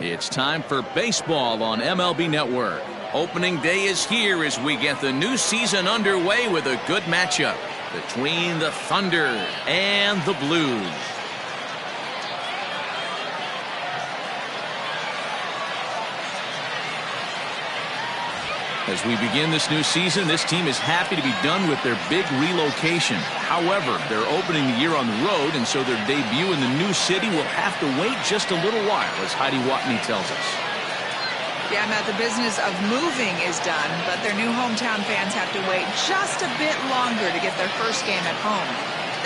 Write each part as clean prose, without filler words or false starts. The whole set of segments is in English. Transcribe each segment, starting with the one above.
It's time for baseball on MLB Network. Opening day is here as we get the new season underway with a good matchup between the Thunder and the Blues. As we begin this new season, this team is happy to be done with their big relocation. However, they're opening the year on the road, and so their debut in the new city will have to wait just a little while, as Heidi Watney tells us. Yeah, Matt, the business of moving is done, but their new hometown fans have to wait just a bit longer to get their first game at home.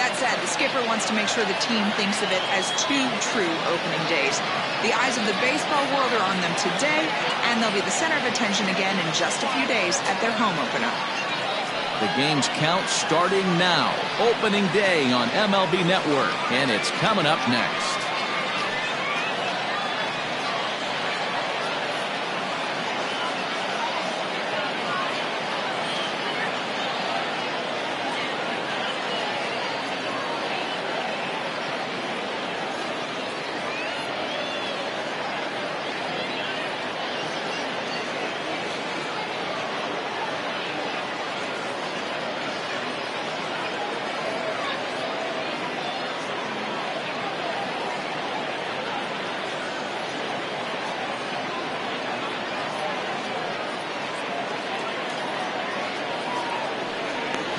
That said, the skipper wants to make sure the team thinks of it as two true opening days. The eyes of the baseball world are on them today, and they'll be the center of attention again in just a few days at their home opener. The game's count starting now. Opening day on MLB Network, and it's coming up next.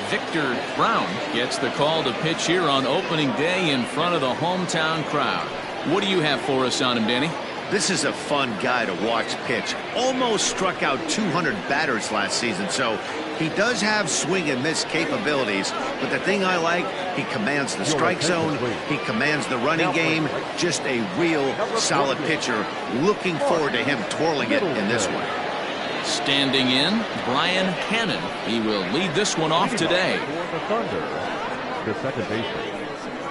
Victor Brown gets the call to pitch here on opening day in front of the hometown crowd. What do you have for us on him, Danny? This is a fun guy to watch pitch. Almost struck out 200 batters last season, so he does have swing and miss capabilities. But the thing I like, he commands the strike zone, he commands the running game. Just a real solid pitcher. Looking forward to him twirling it in this one. Standing in, Brian Hannon. He will lead this one off today. For the Thunder, the second baseman,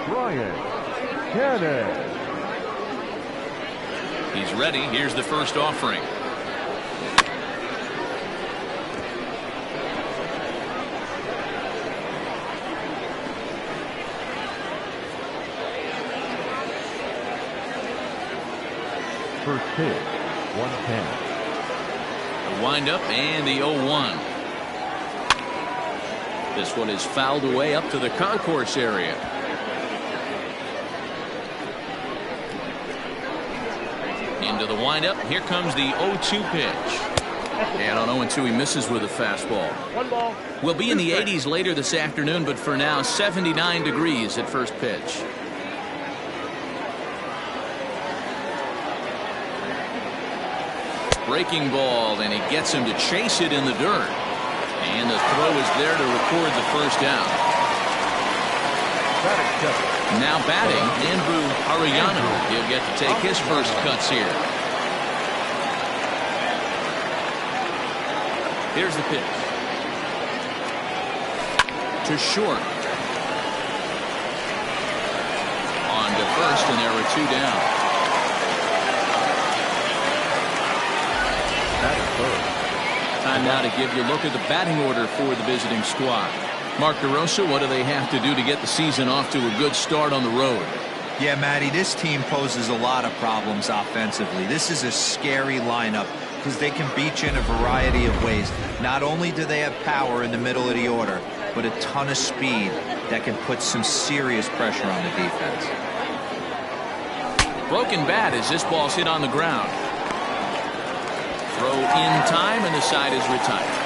Brian Hannon. He's ready. Here's the first offering. First pitch, 110. Wind up and the 0-1. This one is fouled away up to the concourse area. Into the windup. Here comes the 0-2 pitch. And on 0-2 he misses with a fastball. We'll be in the 80s later this afternoon, but for now 79 degrees at first pitch. Breaking ball, and he gets him to chase it in the dirt. And the throw is there to record the first down. Now batting, Andrew Arellano. He'll get to take his first cuts here. Here's the pitch. To short. On to first, and there are two down. Time now to give you a look at the batting order for the visiting squad. Mark DeRosa, what do they have to do to get the season off to a good start on the road? Yeah, Matty, this team poses a lot of problems offensively. This is a scary lineup because they can beat you in a variety of ways. Not only do they have power in the middle of the order, but a ton of speed that can put some serious pressure on the defense. Broken bat as this ball's hit on the ground. Throw in time, and the side is retired.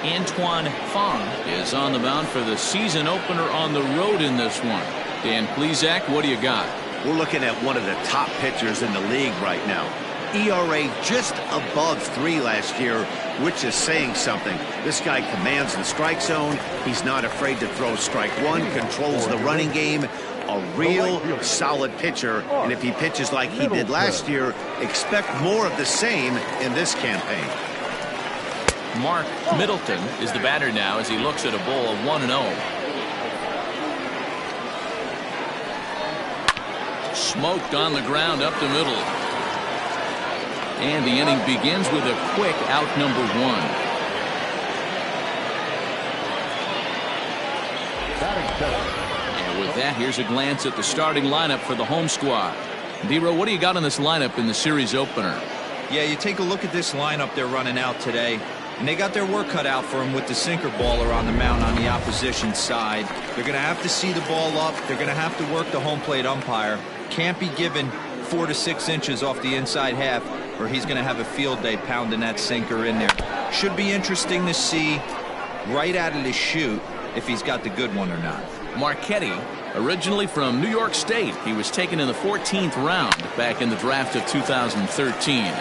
Antoine Fong is on the mound for the season opener on the road in this one. Dan Plesac, what do you got? We're looking at one of the top pitchers in the league right now. ERA just above 3 last year, which is saying something. This guy commands the strike zone. He's not afraid to throw strike one, controls the running game. A real solid pitcher, and if he pitches like he did last year, expect more of the same in this campaign. Mark Middleton is the batter now as he looks at a ball of 1-0. Smoked on the ground up the middle. And the inning begins with a quick out number 1. And with that, here's a glance at the starting lineup for the home squad. D-Row, what do you got on this lineup in the series opener? Yeah, you take a look at this lineup they're running out today, and they got their work cut out for them with the sinker baller on the mound on the opposition side. They're going to have to see the ball up. They're going to have to work the home plate umpire. Can't be given 4 to 6 inches off the inside half, or he's going to have a field day pounding that sinker in there. Should be interesting to see right out of the chute if he's got the good one or not. Marchetti, originally from New York State. He was taken in the 14th round back in the draft of 2013.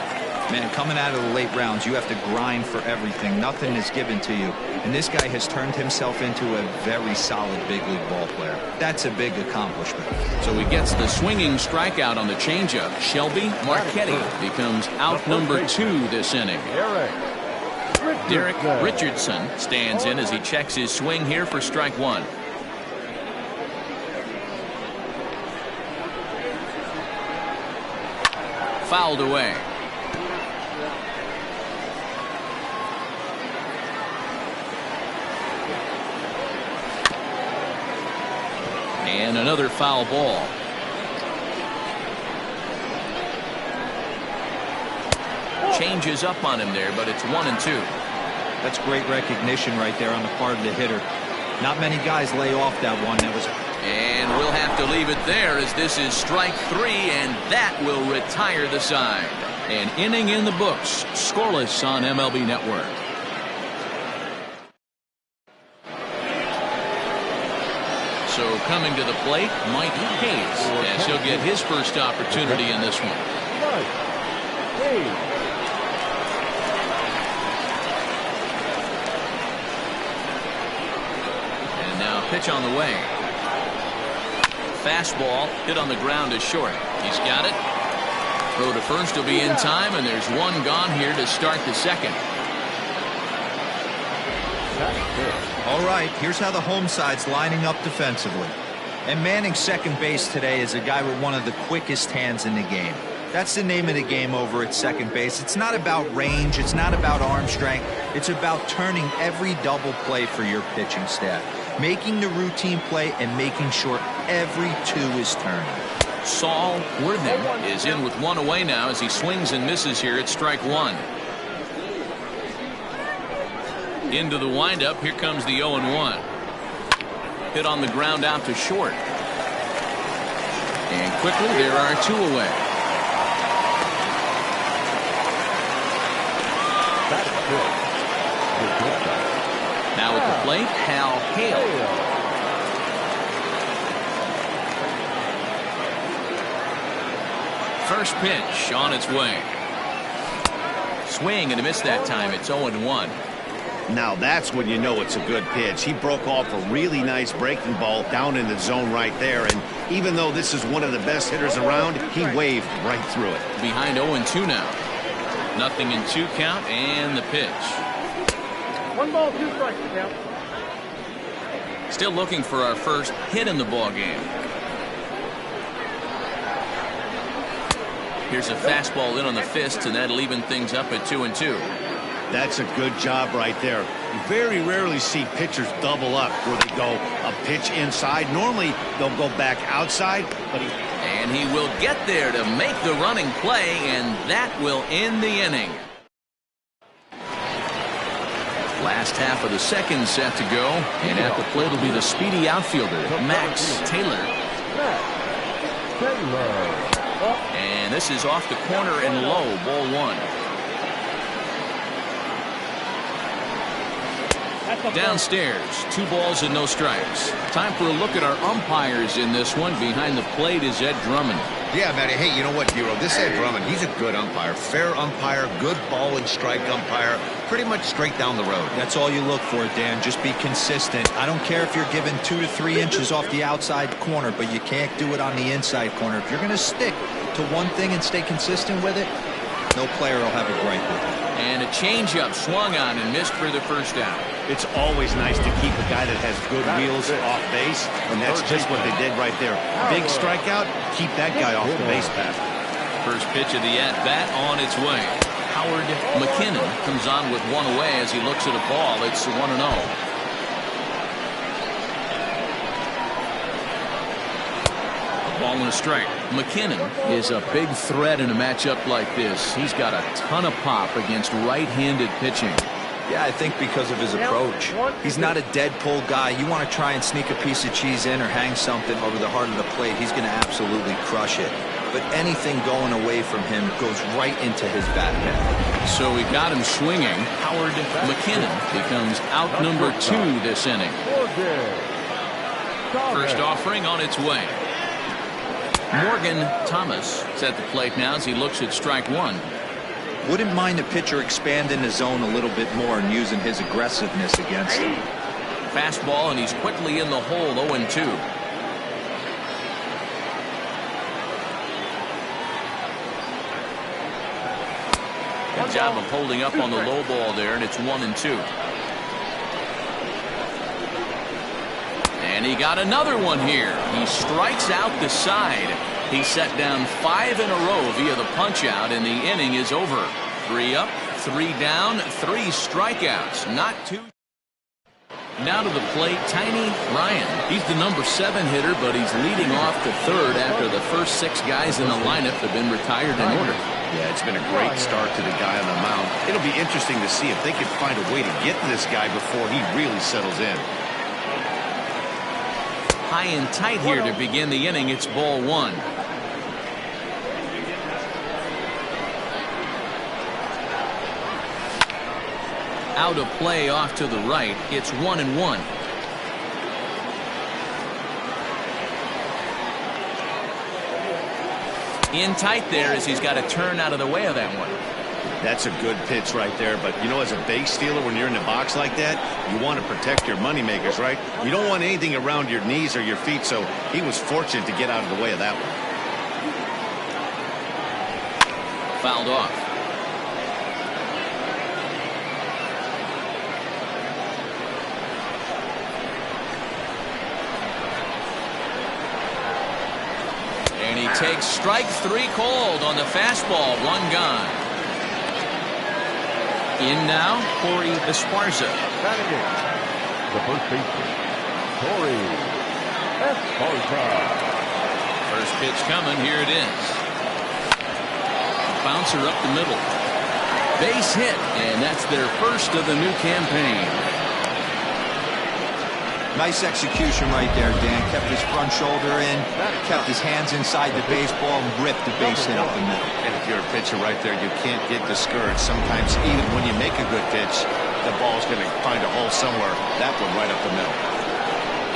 Man, coming out of the late rounds, you have to grind for everything. Nothing is given to you. And this guy has turned himself into a very solid big league ball player. That's a big accomplishment. So he gets the swinging strikeout on the changeup. Shelby Marchetti becomes out number 2 this inning. Derek Richardson stands in as he checks his swing here for strike 1. Fouled away. And another foul ball. Changes up on him there, but it's 1-2. That's great recognition right there on the part of the hitter. Not many guys lay off that one. And we'll have to leave it there as this is strike 3, and that will retire the side. An inning in the books, scoreless on MLB Network. So coming to the plate, Mike Hayes, as he'll get his first opportunity in this one. And now pitch on the way. Fastball hit on the ground is short. He's got it. Throw to first will be in time, and there's one gone here to start the second. All right, here's how the home side's lining up defensively. And manning second base today is a guy with one of the quickest hands in the game. That's the name of the game over at second base. It's not about range. It's not about arm strength. It's about turning every double play for your pitching staff. Making the routine play and making sure every 2 is turned. Saul Worthing is in with 1 away now as he swings and misses here at strike 1. Into the windup. Here comes the 0-1. Hit on the ground out to short. And quickly there are 2 away. Now at the plate, Hal Hale. First pitch on its way. Swing and a miss that time. It's 0-1. Now that's when you know it's a good pitch. He broke off a really nice breaking ball down in the zone right there. And even though this is one of the best hitters around, he waved right through it. Behind 0-2 now. Nothing in 2 count and the pitch. 1 ball, 2 strikes count. Still looking for our first hit in the ball game. Here's a fastball in on the fist, and that'll even things up at 2-2. That's a good job right there. You very rarely see pitchers double up where they go a pitch inside. Normally they'll go back outside, but and he will get there to make the running play, and that will end the inning. Last half of the second set to go, and at the plate will be the speedy outfielder Max Taylor. And this is off the corner and low, ball 1. Downstairs, 2 balls and no strikes. Time for a look at our umpires in this one. Behind the plate is Ed Drummond. yeah, Matty. Hey, you know what, Hero? This Ed Drummond, he's a good umpire. Fair umpire, good ball and strike umpire. Pretty much straight down the road. That's all you look for, Dan. Just be consistent. I don't care if you're given 2 to 3 inches off the outside corner, but you can't do it on the inside corner. If you're going to stick to one thing and stay consistent with it, No player will have a gripe with it. And a changeup swung on and missed for the first out. It's always nice to keep a guy that has good wheels off base, and that's just what they did right there. Big strikeout, keep that guy off the base path. First pitch of the at-bat on its way. Howard McKinnon comes on with one away as he looks at a ball. It's 1-0. Ball and a strike. McKinnon is a big threat in a matchup like this. He's got a ton of pop against right-handed pitching. Yeah, I think because of his approach. He's not a dead pull guy. You want to try and sneak a piece of cheese in or hang something over the heart of the plate, he's going to absolutely crush it. But anything going away from him goes right into his bat pad. So we got him swinging. Howard McKinnon becomes out number 2 this inning. First offering on its way. Morgan Thomas is at the plate now as he looks at strike 1. Wouldn't mind the pitcher expanding the zone a little bit more and using his aggressiveness against him. Fastball, and he's quickly in the hole, 0-2. Good job of holding up on the low ball there, and it's 1-2. And he got another one here. He strikes out the side. He set down 5 in a row via the punch out, and the inning is over. 3 up, 3 down, 3 strikeouts. Not too. Now to the plate, Tiny Ryan. He's the number 7 hitter, but he's leading off the 3rd after the first 6 guys in the lineup have been retired in order. Yeah, it's been a great start to the guy on the mound. It'll be interesting to see if they can find a way to get to this guy before he really settles in. High and tight here to begin the inning. It's ball 1. Out of play off to the right. It's 1-1. In tight there as he's got to turn out of the way of that one. That's a good pitch right there, but you know, as a base stealer, when you're in the box like that, you want to protect your moneymakers, right? You don't want anything around your knees or your feet, so he was fortunate to get out of the way of that one. Fouled off. And he takes strike 3 called on the fastball. 1 gone. In now, Corey Esparza. Batting in, the first baseman, Corey Esparza. First pitch coming. Here it is. Bouncer up the middle. Base hit, and that's their first of the new campaign. Nice execution right there, Dan. Kept his front shoulder in, kept his hands inside the baseball, and ripped the base hit up the middle. And if you're a pitcher right there, you can't get discouraged. Sometimes even when you make a good pitch, the ball's going to find a hole somewhere. That one right up the middle.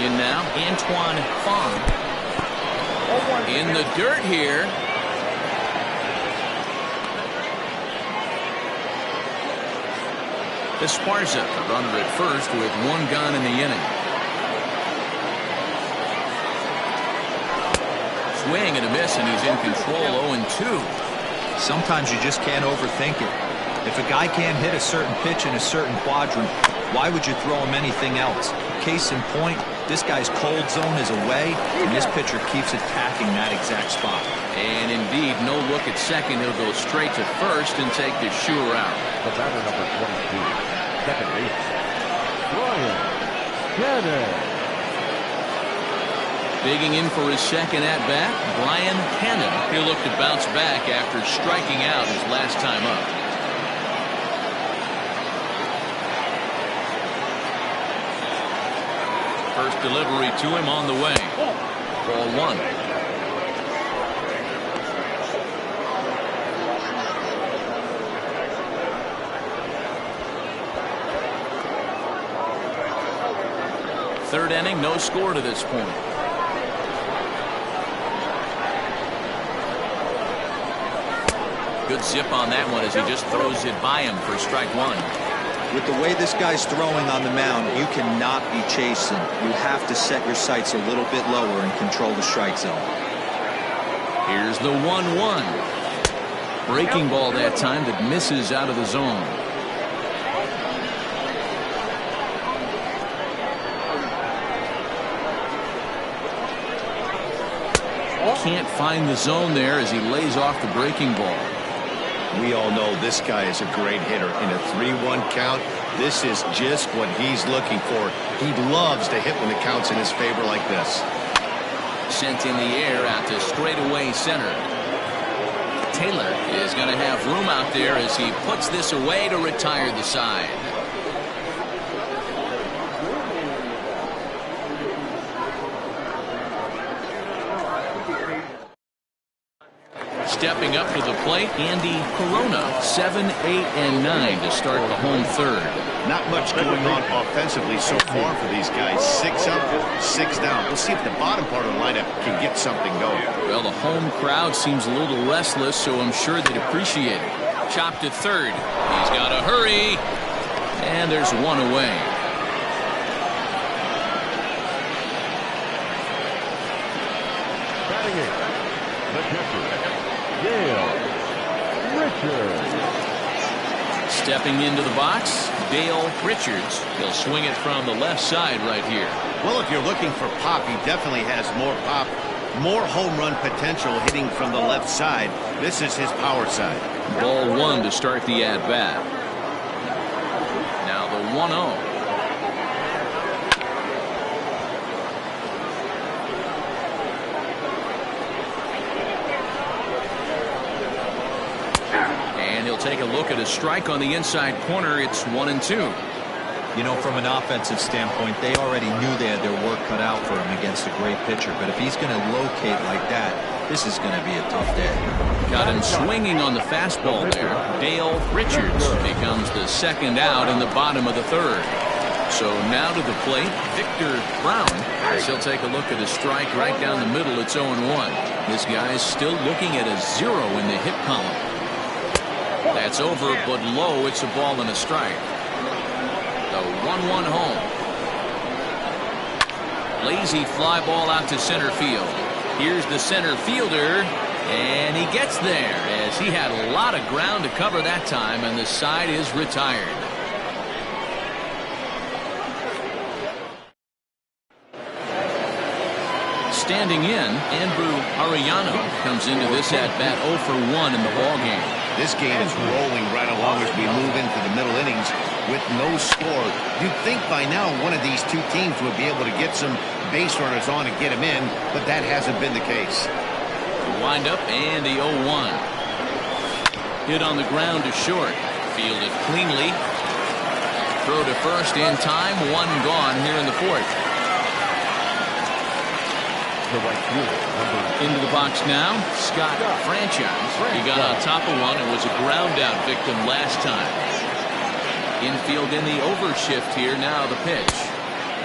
In now, Antoine Fong. In the dirt here. Esparza, the runner at first with 1 gone in the inning. Swing and a miss, and he's in control. 0-2. Sometimes you just can't overthink it. If a guy can't hit a certain pitch in a certain quadrant, why would you throw him anything else? Case in point, this guy's cold zone is away, and this pitcher keeps attacking that exact spot. And indeed, no look at second. He'll go straight to first and take the sure out. The batter number 22, second base, Brian Cannon. Digging in for his second at-bat, Brian Cannon. He'll look to bounce back after striking out his last time up. First delivery to him on the way. Ball 1. Third inning, no score to this point. Good zip on that one as he just throws it by him for strike 1. With the way this guy's throwing on the mound, you cannot be chasing. You have to set your sights a little bit lower and control the strike zone. Here's the 1-1. Breaking ball that time that misses out of the zone. Can't find the zone there as he lays off the breaking ball. We all know this guy is a great hitter. In a 3-1 count, this is just what he's looking for. He loves to hit when the count's in his favor like this. Sent in the air out to straightaway center. Taylor is going to have room out there as he puts this away to retire the side. Stepping up to the plate, Andy Corona, 7, 8, and 9 to start the home third. Not much going on offensively so far for these guys. 6 up, 6 down. We'll see if the bottom part of the lineup can get something going. Well, the home crowd seems a little restless, so I'm sure they'd appreciate it. Chop to third. He's got to hurry. And there's one away. Batting it, the catcher, Dale Richards. Stepping into the box, Dale Richards. He'll swing it from the left side right here. Well, if you're looking for pop, he definitely has more pop, more home run potential hitting from the left side. This is his power side. Ball 1 to start the at-bat. Now the 1-0. Take a look at a strike on the inside corner. It's 1-2. You know, from an offensive standpoint, they already knew they had their work cut out for him against a great pitcher. But if he's going to locate like that, this is going to be a tough day. Got him swinging on the fastball there. Dale Richards becomes the second out in the bottom of the third. So now to the plate, Victor Brown. As he'll take a look at a strike right down the middle. It's 0-1. This guy is still looking at a 0 in the hit column. That's over, but low. It's a ball and a strike. The 1-1 home. Lazy fly ball out to center field. Here's the center fielder, and he gets there as he had a lot of ground to cover that time, and the side is retired. Standing in, Andrew Arellano comes into this at-bat 0 for 1 in the ballgame. This game is rolling right along as we move into the middle innings with no score. You'd think by now one of these two teams would be able to get some base runners on and get them in, but that hasn't been the case. Wind up and the 0-1. Hit on the ground to short. Fielded cleanly. Throw to first in time. 1 gone here in the fourth. The right fielder, into the box now, Scott Franchise. He got on top of one and was a ground out victim last time. Infield in the overshift here. Now the pitch.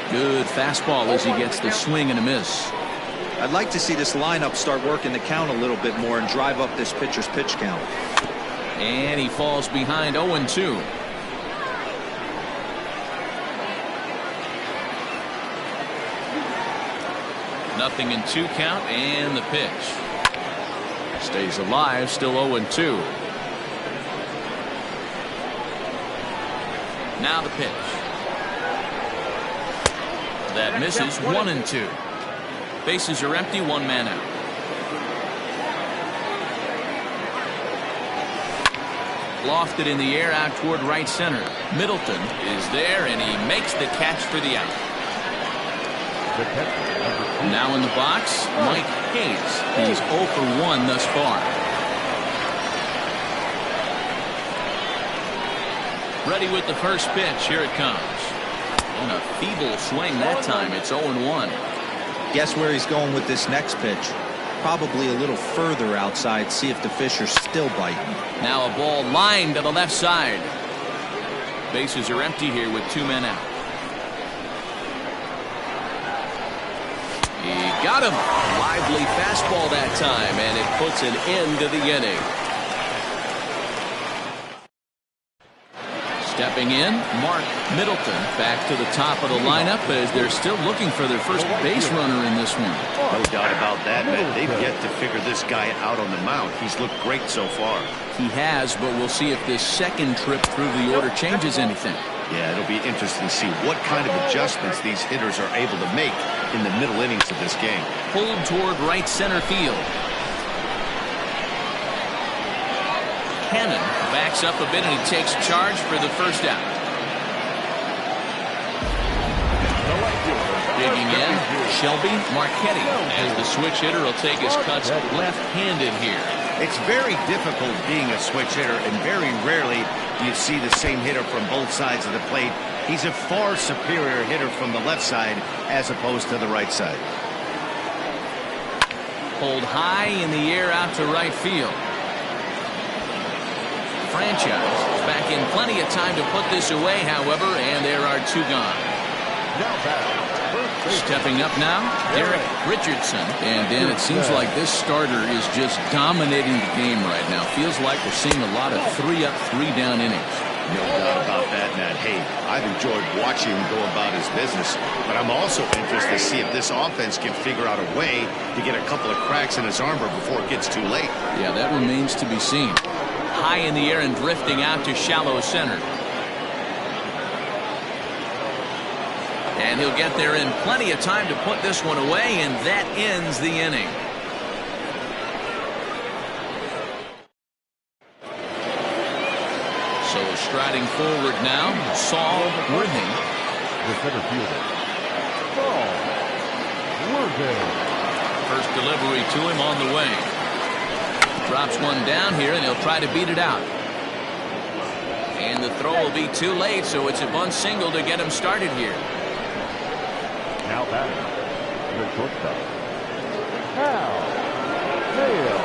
Good fastball as he gets the swing and a miss. I'd like to see this lineup start working the count a little bit more and drive up this pitcher's pitch count. And he falls behind 0-2. Nothing in 2 count, and the pitch. Stays alive, still 0-2. Now the pitch. That misses. 1-2. Bases are empty, 1 man out. Lofted in the air out toward right center. Middleton is there, and he makes the catch for the out. the catcher, now in the box, Mike Hayes. He's 0 for 1 thus far. Ready with the first pitch. Here it comes. And a feeble swing that time. It's 0-1. Guess where he's going with this next pitch? Probably a little further outside. See if the fish are still biting. Now a ball lined to the left side. Bases are empty here with 2 men out. He got him. Lively fastball that time, and it puts an end to the inning. Stepping in, Mark Middleton back to the top of the lineup as they're still looking for their first base runner in this one. No doubt about that, man. They've yet to figure this guy out on the mound. He's looked great so far. He has, but we'll see if this second trip through the order changes anything. Yeah, it'll be interesting to see what kind of adjustments these hitters are able to make in the middle innings of this game. Pulled toward right center field. Cannon backs up a bit and he takes charge for the first out. Digging in, Shelby Marchetti as the switch hitter will take his cuts left-handed here. It's very difficult being a switch hitter, and very rarely do you see the same hitter from both sides of the plate. He's a far superior hitter from the left side as opposed to the right side. Pulled high in the air out to right field. Franchise is back in plenty of time to put this away, however, and there are two gone. Stepping up now, Derek Richardson. And Dan, it seems like this starter is just dominating the game right now. Feels like we're seeing a lot of 3-up, 3-down innings. No doubt about that, Matt. Hey, I've enjoyed watching him go about his business, but I'm also interested to see if this offense can figure out a way to get a couple of cracks in his armor before it gets too late. Yeah, that remains to be seen. High in the air and drifting out to shallow center. And he'll get there in plenty of time to put this one away, and that ends the inning. So striding forward now, Saul Worthing. The center fielder, Saul Worthing. First delivery to him on the way. Drops one down here, and he'll try to beat it out. And the throw will be too late, so it's a bunt single to get him started here. Now batting, the shortstop, Hal Hale.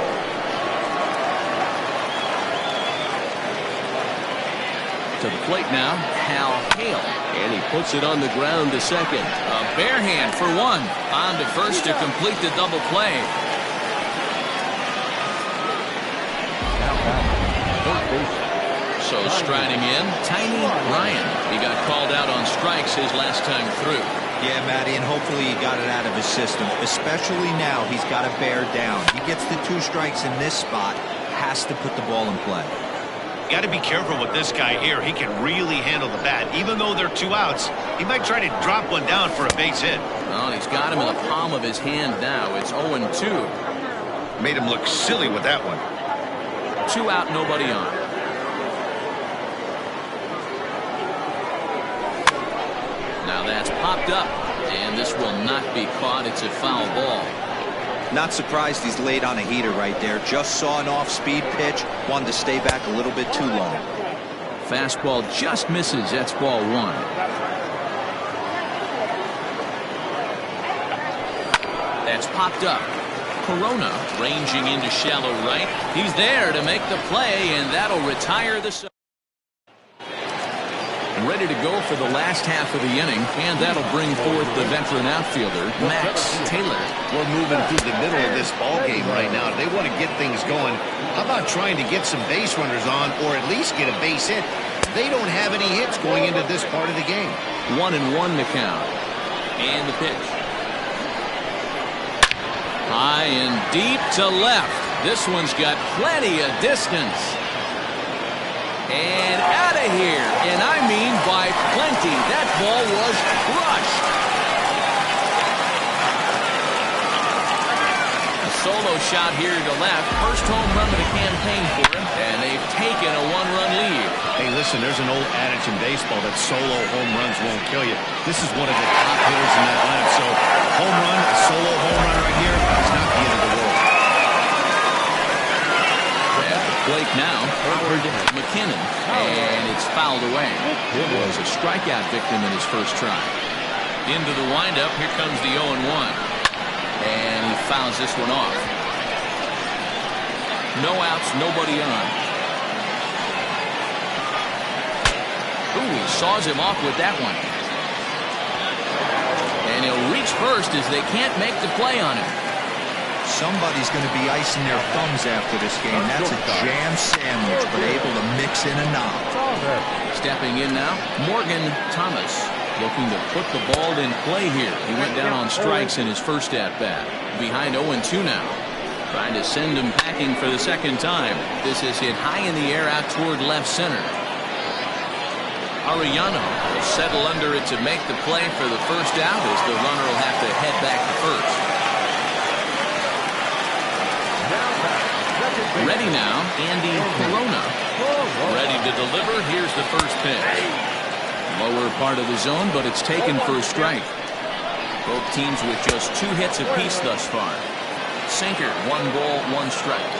To the plate now, Hal Hale. And he puts it on the ground to second. A bare hand for one. On to first to complete the double play. Now batting, third base. So striding in, Tiny Ryan. He got called out on strikes his last time through. Yeah, Matty, and hopefully he got it out of his system. Especially now, he's got to bear down. He gets the 2 strikes in this spot, has to put the ball in play. Got to be careful with this guy here. He can really handle the bat. Even though they're 2 outs, he might try to drop one down for a base hit. Well, he's got him in the palm of his hand now. It's 0-2. Made him look silly with that one. 2 out, nobody on. Now that's popped up, and this will not be caught. It's a foul ball. Not surprised he's laid on a heater right there. Just saw an off-speed pitch. Wanted to stay back a little bit too long. Fastball just misses. That's ball 1. That's popped up. Corona ranging into shallow right. He's there to make the play, and that'll retire the... Ready to go for the last half of the inning, and that'll bring forth the veteran outfielder, Max Taylor. We're moving through the middle of this ball game right now. They want to get things going. How about trying to get some base runners on, or at least get a base hit? They don't have any hits going into this part of the game. 1-1 the count. And the pitch. High and deep to left. This one's got plenty of distance. And out of here. And I mean by plenty. That ball was crushed. A solo shot here to left. First home run of the campaign for him. And they've taken a 1-run lead. Hey, listen, there's an old adage in baseball that solo home runs won't kill you. This is one of the top hitters in that lineup. So, home run, a solo home run right here, it's not the end of the world. At the plate now, Howard McKinnon, and it's fouled away. It was a strikeout victim in his first try. Into the windup, here comes the 0-1. And he fouls this one off. No outs, nobody on. Ooh, he saws him off with that one. And he'll reach first as they can't make the play on him. Somebody's going to be icing their thumbs after this game. That's a jam sandwich, but able to mix in a knob. Stepping in now, Morgan Thomas, looking to put the ball in play here. He went down on strikes in his first at-bat. Behind 0-2 now. Trying to send him packing for the second time. This is hit high in the air out toward left center. Arellano will settle under it to make the play for the first out, as the runner will have to head back to first. Ready now, Andy Corona. Ready to deliver. Here's the first pitch. Lower part of the zone, but it's taken for a strike. Both teams with just 2 hits apiece thus far. Sinker, 1 ball, 1 strike.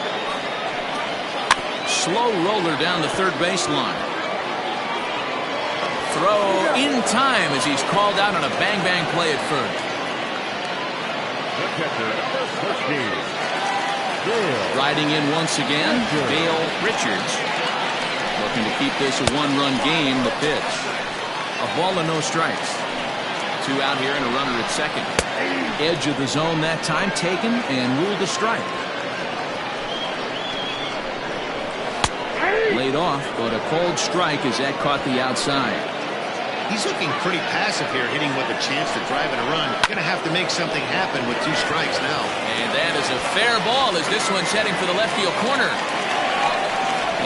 Slow roller down the third baseline. Throw in time as he's called out on a bang-bang play at first. Riding in once again, Dale Richards. Looking to keep this a 1-run game. The pitch. A ball and no strikes. 2 out here and a runner at second. Edge of the zone that time taken and ruled a strike. Laid off, but a called strike as that caught the outside. He's looking pretty passive here, hitting with a chance to drive in a run. Going to have to make something happen with 2 strikes now. And that is a fair ball as this one's heading for the left field corner.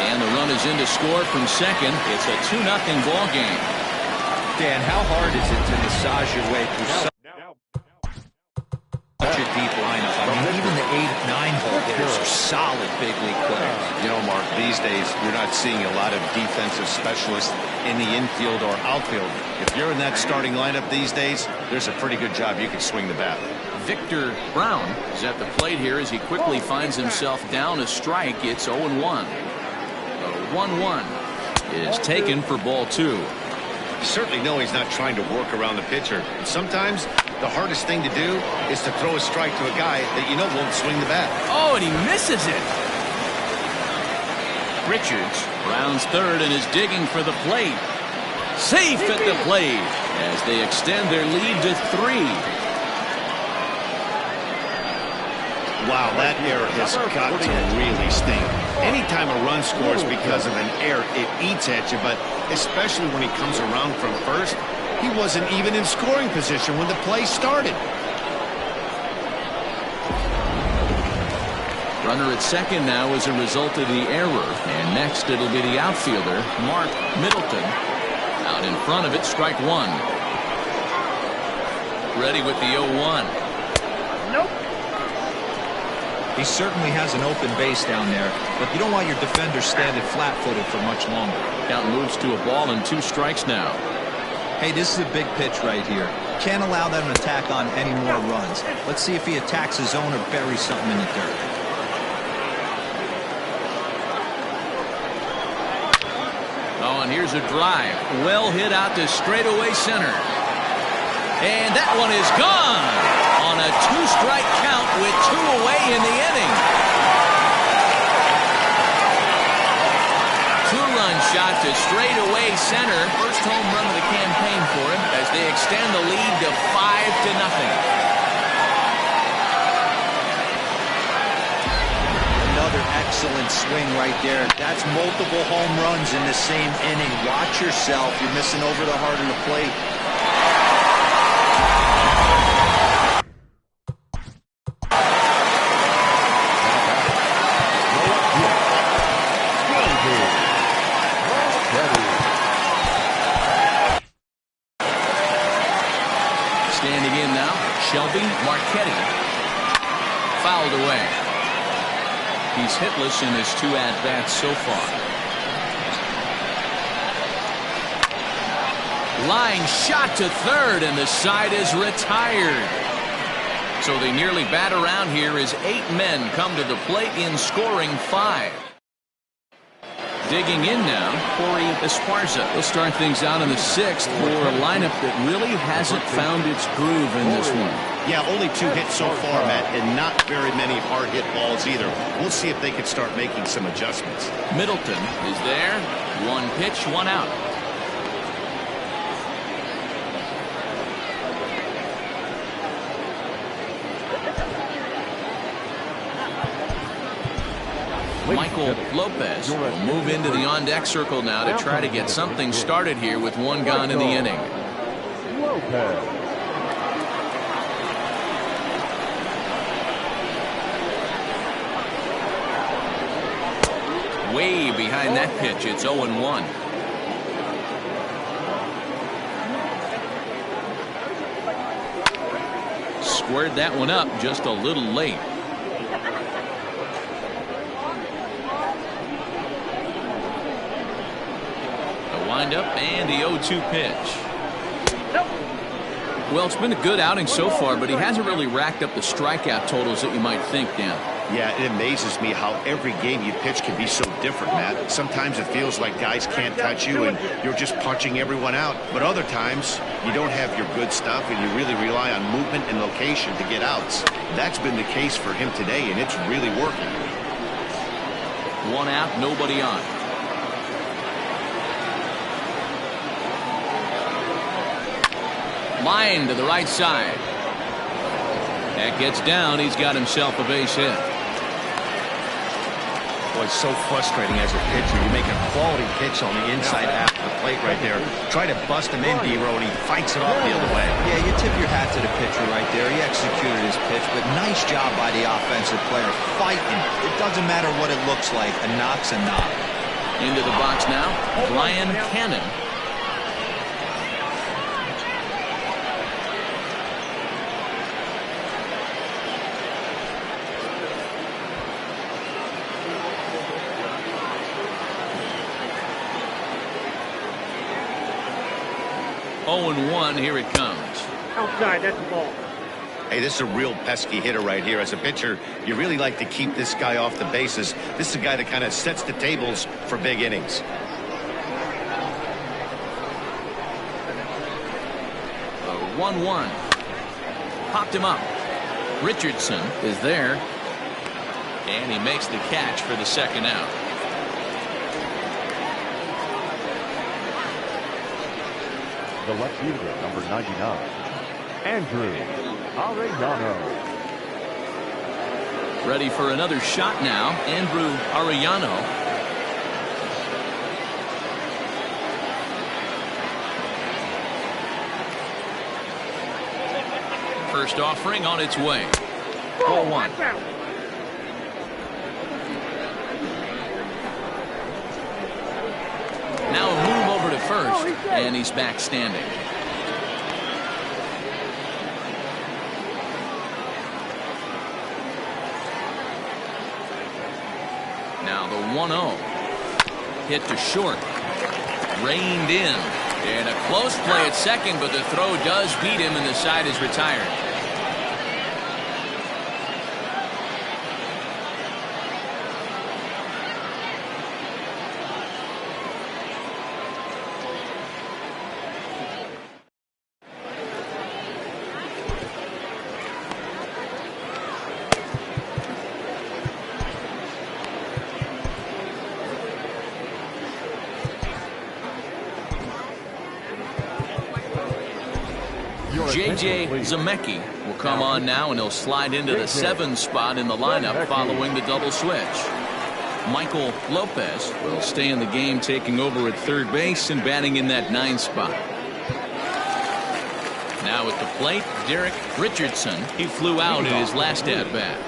And the run is in to score from second. It's a 2-0 ball game. Dan, how hard is it to massage your way through such a deep lineup? I mean, even the 8-9 hole hitters are solid big league players. You know, Mark, these days you're not seeing a lot of defensive specialists in the infield or outfield. If you're in that starting lineup these days, there's a pretty good job you can swing the bat. Victor Brown is at the plate here as he quickly finds himself down a strike. It's 0-1. The 1-1 is taken for ball 2. You certainly know he's not trying to work around the pitcher. And sometimes the hardest thing to do is to throw a strike to a guy that you know won't swing the bat. Oh, and he misses it. Richards rounds third and is digging for the plate. Safe at the plate as they extend their lead to 3. Wow, that error has got to really sting. Anytime a run scores because of an error, it eats at you, but especially when he comes around from first, he wasn't even in scoring position when the play started. Runner at second now as a result of the error. And next it'll be the outfielder, Mark Middleton. Out in front of it, strike 1. Ready with the 0-1. Nope. He certainly has an open base down there, but you don't want your defender standing flat-footed for much longer. Count moves to a ball and 2 strikes now. Hey, this is a big pitch right here. Can't allow them to tack on any more runs. Let's see if he attacks his zone or buries something in the dirt. Oh, and here's a drive. Well hit out to straightaway center. And that one is gone on a 2-strike count with 2 away in the inning. 2-run shot to straightaway center. First home run of the campaign for him as they extend the lead to 5-0. Another excellent swing right there. That's multiple home runs in the same inning. Watch yourself. You're missing over the heart of the plate. Standing in now, Shelby Marchetti. Fouled away. He's hitless in his 2 at-bats so far. Line shot to third, and the side is retired. So they nearly bat around here as 8 men come to the plate in scoring 5. Digging in now, Corey Esparza. He'll start things out in the 6th for a lineup that really hasn't found its groove in this one. Yeah, only 2 hits so far, Matt, and not very many hard hit balls either. We'll see if they can start making some adjustments. Middleton is there. 1 pitch, 1 out. Michael Lopez will move into the on-deck circle now to try to get something started here with one gone in the inning. Lopez. Way behind that pitch. It's 0-1. Squared that one up just a little late. The windup and the 0-2 pitch. Well, it's been a good outing so far, but he hasn't really racked up the strikeout totals that you might think, Dan. Yeah, it amazes me how every game you pitch can be so different, Matt. Sometimes it feels like guys can't touch you and you're just punching everyone out. But other times, you don't have your good stuff and you really rely on movement and location to get outs. That's been the case for him today, and it's really working. One out, nobody on. Line to the right side. That gets down. He's got himself a base hit. Boy, it's so frustrating as a pitcher. You make a quality pitch on the inside half of the plate right there. Try to bust him in, D-Row, and he fights it off the other way. Yeah, you tip your hat to the pitcher right there. He executed his pitch, but nice job by the offensive player fighting. It doesn't matter what it looks like. A knock's a knock. Into the box now, Brian Cannon. Oh, 1, here it comes. Outside, that's the ball. Hey, this is a real pesky hitter right here. As a pitcher, you really like to keep this guy off the bases. This is a guy that kind of sets the tables for big innings. 1-1. Popped him up. Richardson is there. And he makes the catch for the second out. The left fielder, number 99, Andrew Arellano. Ready for another shot now, Andrew Arellano. First offering on its way. 0-1. Now a move over to first, and he's back standing. Now the 1-0. Hit to short. Reined in. And a close play at second, but the throw does beat him, and the side is retired. J.J. Zemecki will come on now, and he'll slide into the 7 spot in the lineup following the double switch. Michael Lopez will stay in the game, taking over at third base and batting in that 9 spot. Now at the plate, Derek Richardson. He flew out in his last at-bat.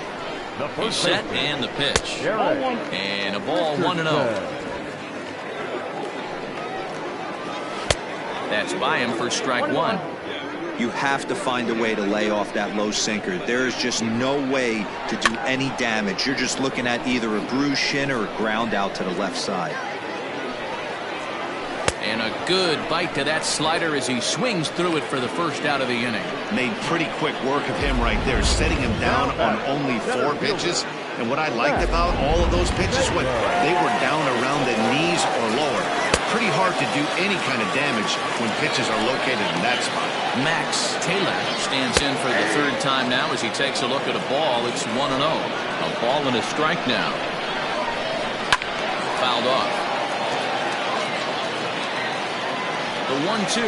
He's set, and the pitch. And a ball, 1-0. That's by him for strike 1. You have to find a way to lay off that low sinker. There is just no way to do any damage. You're just looking at either a bruised shin or a ground out to the left side. And a good bite to that slider as he swings through it for the first out of the inning. Made pretty quick work of him right there, setting him down on only 4 pitches. And what I liked about all of those pitches, when they were down around the knees or lower. Pretty hard to do any kind of damage when pitches are located in that spot. Max Taylor stands in for the 3rd time now as he takes a look at a ball. It's 1-0. A ball and a strike now. Fouled off. The 1-2.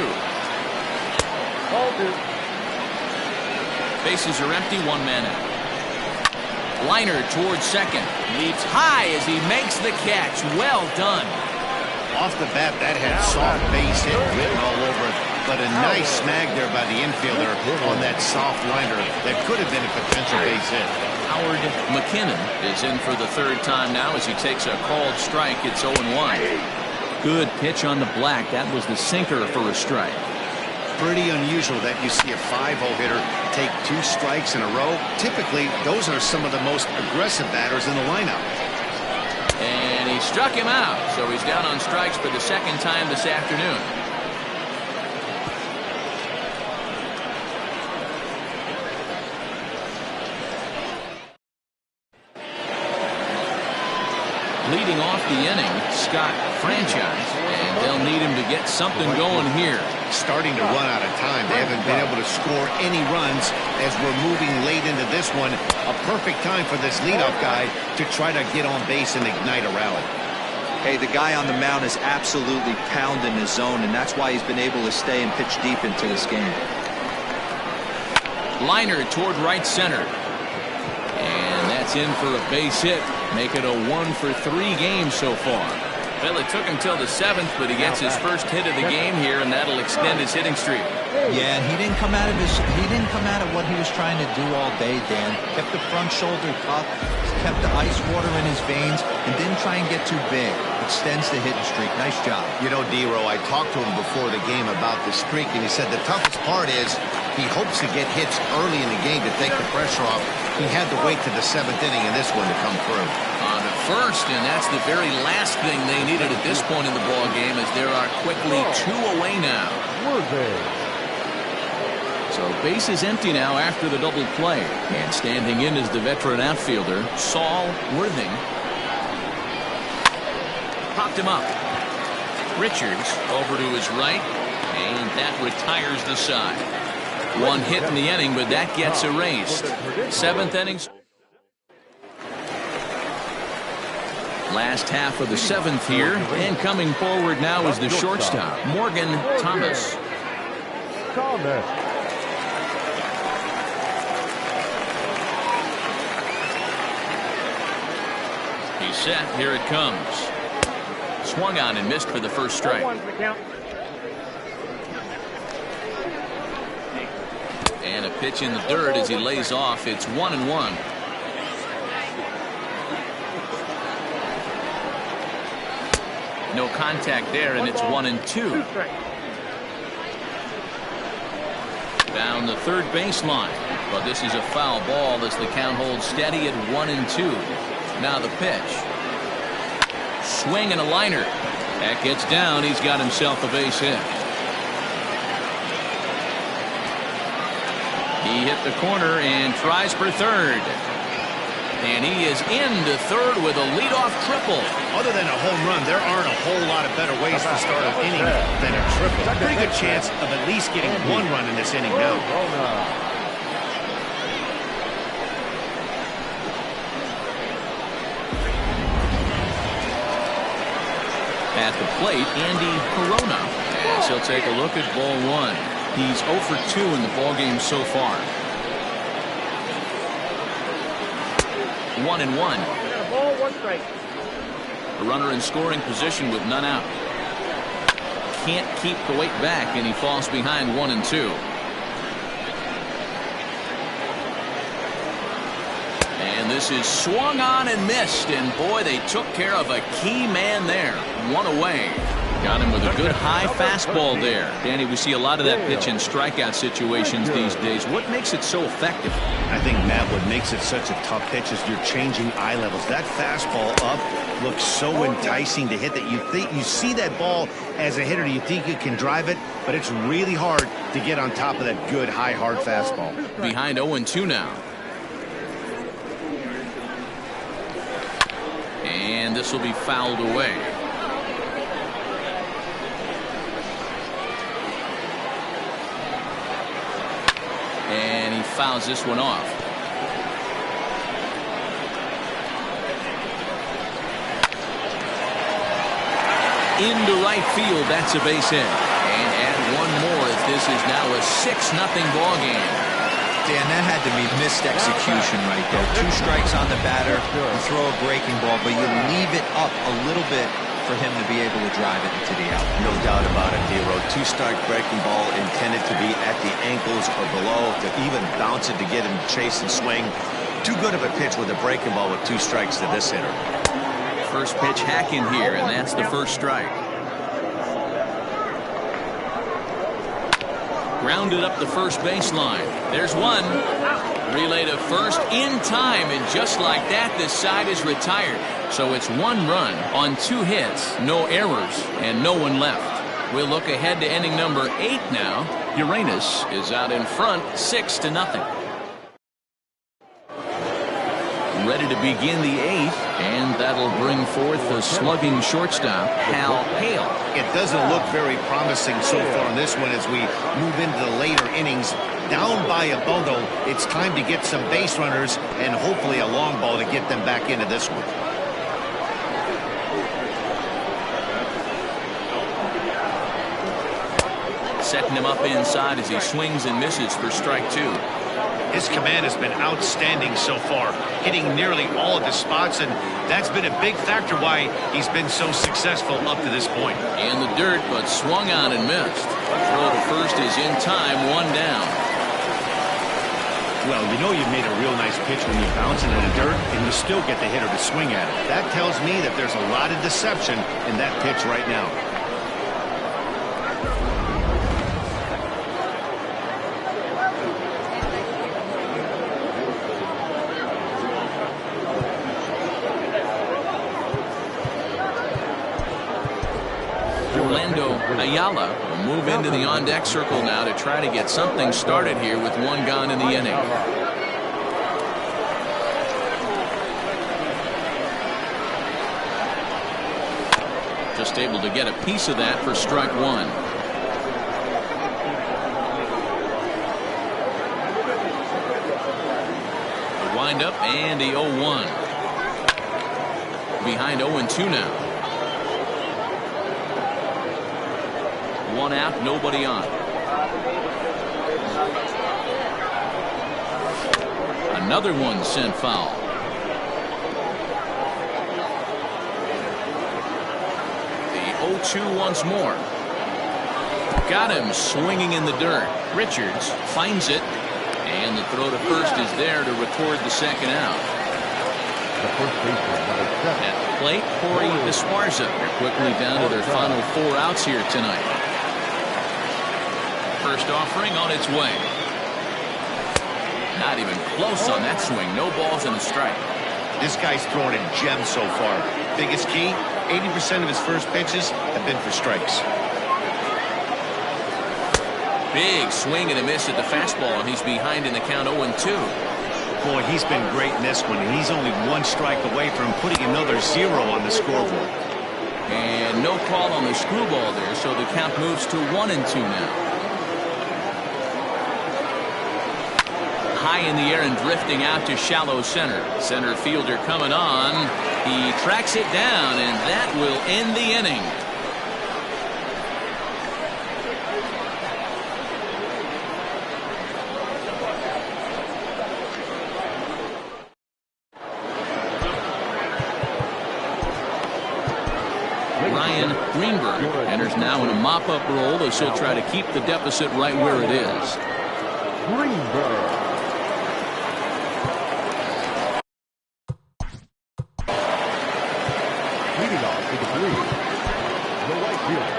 Bases are empty, 1 man out. Liner towards second. Leaps high as he makes the catch. Well done. Off the bat, that had soft base hit written all over it. But a nice snag there by the infielder on that soft liner that could have been a potential base hit. Howard McKinnon is in for the third time now as he takes a called strike. It's 0-1. Good pitch on the black. That was the sinker for a strike. Pretty unusual that you see a 5-0 hitter take 2 strikes in a row. Typically, those are some of the most aggressive batters in the lineup. And he struck him out, so he's down on strikes for the second time this afternoon. Leading off the inning, Scott Franchise, and they'll need him to get something going here. Starting to run out of time. They haven't been able to score any runs as we're moving late into this one. A perfect time for this leadoff guy to try to get on base and ignite a rally. Hey, the guy on the mound is absolutely pounding his zone, and that's why he's been able to stay and pitch deep into this game. Liner toward right center. And that's in for a base hit. Make it a 1-for-3 game so far. Well, it took him till the 7th, but he gets his first hit of the game here, and that'll extend his hitting streak. Yeah, and he didn't come out of what he was trying to do all day, Dan. Kept the front shoulder tough, kept the ice water in his veins, and didn't try and get too big. Extends the hitting streak. Nice job. You know, D-Row, I talked to him before the game about the streak, and he said the toughest part is he hopes to get hits early in the game to take the pressure off. He had to wait to the 7th inning in this one to come through. On to first, and that's the very last thing they needed at this point in the ball game, as there are quickly 2 away now. So base is empty now after the double play, and standing in is the veteran outfielder Saul Worthing. Popped him up. Richards over to his right, and that retires the side. 1 hit in the inning, but that gets erased. 7th inning. Last half of the 7th here, and coming forward now is the shortstop, Morgan Thomas. He's set. Here it comes. Swung on and missed for the first strike. And a pitch in the dirt as he lays off. It's 1-1. No contact there, and it's 1-2. Down the third baseline, but this is a foul ball as the count holds steady at 1-2. Now the pitch. Swing and a liner. That gets down. He's got himself a base hit. He hit the corner and tries for third. And he is into third with a leadoff triple. Other than a home run, there aren't a whole lot of better ways to start an inning than a triple. Pretty good chance of at least getting 1 run in this inning now. At the plate, Andy Corona, as he'll take a look at ball 1. He's 0 for 2 in the ballgame so far. 1-1. A runner in scoring position with none out. Can't keep the weight back, and he falls behind 1-2. And this is swung on and missed, and boy, they took care of a key man there. 1 away. Got him with a good high fastball there. Danny, we see a lot of that pitch in strikeout situations these days. What makes it so effective? I think, Matt, what makes it such a tough pitch is you're changing eye levels. That fastball up looks so enticing to hit that you see that ball as a hitter, you think you can drive it, but it's really hard to get on top of that good high hard fastball. Behind 0-2 now. And this will be fouled away. And he fouls this one off. Into right field, that's a base hit. And add one more as this is now a 6-0 ball game. Dan, that had to be missed execution right there. 2 strikes on the batter. You throw a breaking ball, but you leave it up a little bit for him to be able to drive it into the out. No doubt about it, Dero. 2-strike breaking ball intended to be at the ankles or below, to even bounce it to get him to chase and swing. Too good of a pitch with a breaking ball with 2 strikes to this hitter. First pitch hacking here, and that's the first strike. Grounded up the first baseline. There's one. Relay to first in time, and just like that, this side is retired. So it's 1 run on 2 hits, no errors, and no one left. We'll look ahead to inning number 8 now. Uranus is out in front, 6-0. Ready to begin the 8th, and that'll bring forth the slugging shortstop, Hal Hale. It doesn't look very promising so far in this one as we move into the later innings. Down by a bundle, it's time to get some base runners and hopefully a long ball to get them back into this one. Setting him up inside as he swings and misses for strike 2. His command has been outstanding so far, hitting nearly all of the spots, and that's been a big factor why he's been so successful up to this point. In the dirt, but swung on and missed. Throw to first is in time, 1 down. Well, you know you've made a real nice pitch when you bounce it in the dirt and you still get the hitter to swing at it. That tells me that there's a lot of deception in that pitch right now. Ayala will move into the on-deck circle now to try to get something started here with 1 gone in the inning. Just able to get a piece of that for strike 1. The wind-up and the 0-1. Behind 0-2 now. 1 out, nobody on. Another one sent foul. The 0-2 once more. Got him swinging in the dirt. Richards finds it, and the throw to first is there to record the second out. At the plate, Corey Esparza. They're quickly down to their final 4 outs here tonight. First offering on its way. Not even close on that swing. No balls and a strike. This guy's throwing a gem so far. Biggest key, 80% of his first pitches have been for strikes. Big swing and a miss at the fastball, and he's behind in the count 0-2. Boy, he's been great in this one, and he's only 1 strike away from putting another 0 on the scoreboard. And no call on the screwball there, so the count moves to 1-2 now. High in the air and drifting out to shallow center. Center fielder coming on. He tracks it down, and that will end the inning. Ryan Greenberg enters now in a mop-up role as he'll try to keep the deficit right where it is. Greenberg. Leading off to the green, the right fielder,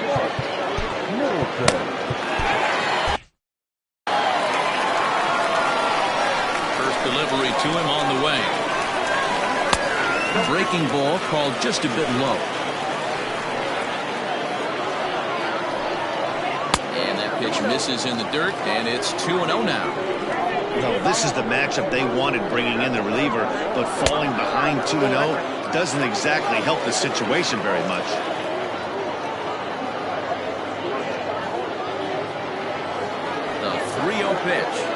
Mark Middleton. First delivery to him on the way. Breaking ball called just a bit low. And that pitch misses in the dirt, and it's 2-0 now. No, this is the matchup they wanted, bringing in the reliever, but falling behind 2-0 doesn't exactly help the situation very much. The 3-0 pitch.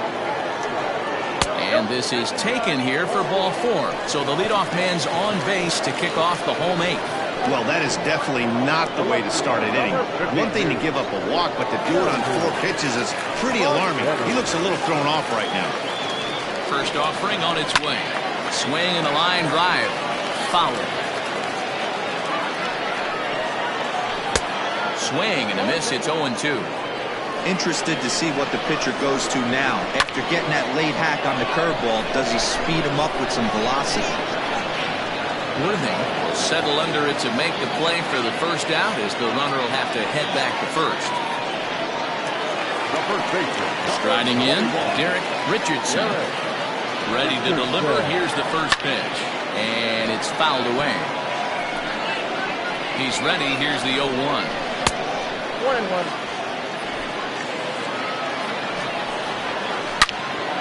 And this is taken here for ball 4. So the leadoff man's on base to kick off the home 8th. Well, that is definitely not the way to start an inning. One thing to give up a walk, but to do it on 4 pitches is pretty alarming. He looks a little thrown off right now. First offering on its way. Swing and a line drive. Foul. Swing and a miss. It's 0-2. Interested to see what the pitcher goes to now. After getting that late hack on the curveball, does he speed him up with some velocity? Worthing will settle under it to make the play for the first out, as the runner will have to head back to first. The first baseman. Striding in, Derek Richardson. Ready to deliver. Here's the first pitch. And it's fouled away. He's ready. Here's the 0-1. 1-1.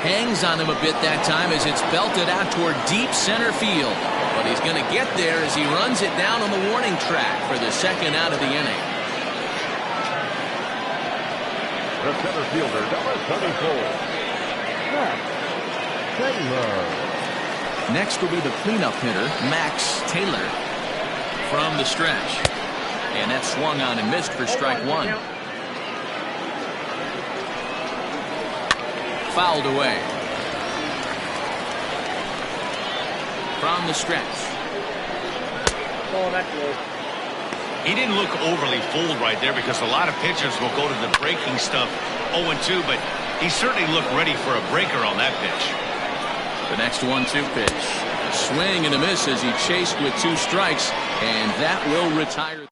Hangs on him a bit that time as it's belted out toward deep center field. But he's going to get there as he runs it down on the warning track for the second out of the inning. The center fielder, number 34. Max Taylor. Next will be the cleanup hitter, Max Taylor, from the stretch. And that swung on and missed for strike 1. Fouled away. From the stretch. Oh, that's low. He didn't look overly fooled right there because a lot of pitchers will go to the breaking stuff 0-2, but he certainly looked ready for a breaker on that pitch. The next 1-2 pitch. A swing and a miss as he chased with 2 strikes, and that will retire.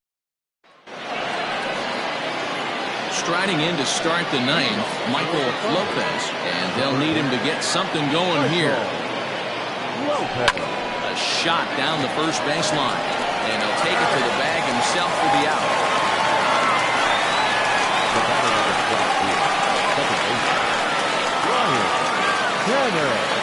Striding in to start the 9th, Michael Lopez, and they'll need him to get something going here. A shot down the first baseline, and he'll take it to the bag himself for the out. The batter of the slot here. Second baseman. Ryan Tanner.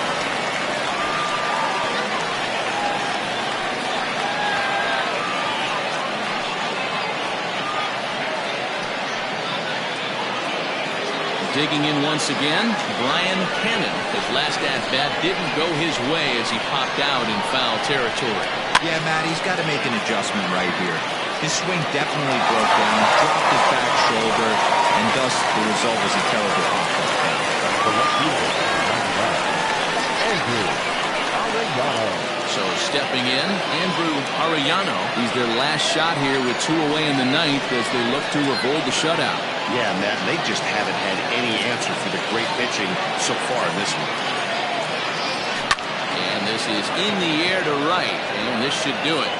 Digging in once again, Brian Cannon. His last at-bat didn't go his way as he popped out in foul territory. Yeah, Matt, he's got to make an adjustment right here. His swing definitely broke down, dropped his back shoulder, and thus the result was a terrible pop-up. The left fielder, Andrew Arellano. So stepping in, Andrew Arellano. He's their last shot here with 2 away in the 9th as they look to avoid the shutout. Yeah, Matt, they just haven't had any answer for the great pitching so far in this one. And this is in the air to right, and this should do it.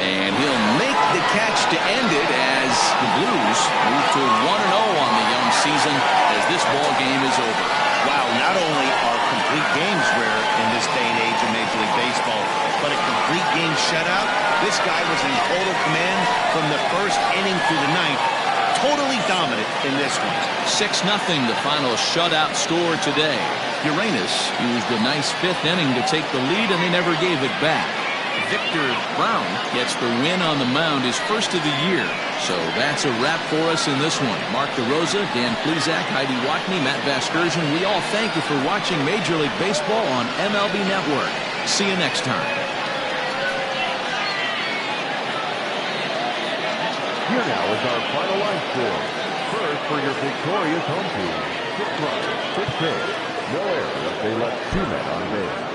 And he'll make the catch to end it as the Blues move to 1-0 on the young season as this ball game is over. Wow, not only are complete games rare in this day and age of Major League Baseball, but a complete game shutout. This guy was in total command from the first inning through the 9th. Totally dominant in this one. 6-0 the final shutout score today. Uranus used a nice 5th inning to take the lead, and they never gave it back. Victor Brown gets the win on the mound, his first of the year. So that's a wrap for us in this one. Mark DeRosa, Dan Plezak, Heidi Watney, Matt Vasgersian, we all thank you for watching Major League Baseball on MLB Network. See you next time. Here now is our final line score. First for your victorious home team. 6 runs, 6 hits, no errors. They left 2 men on base.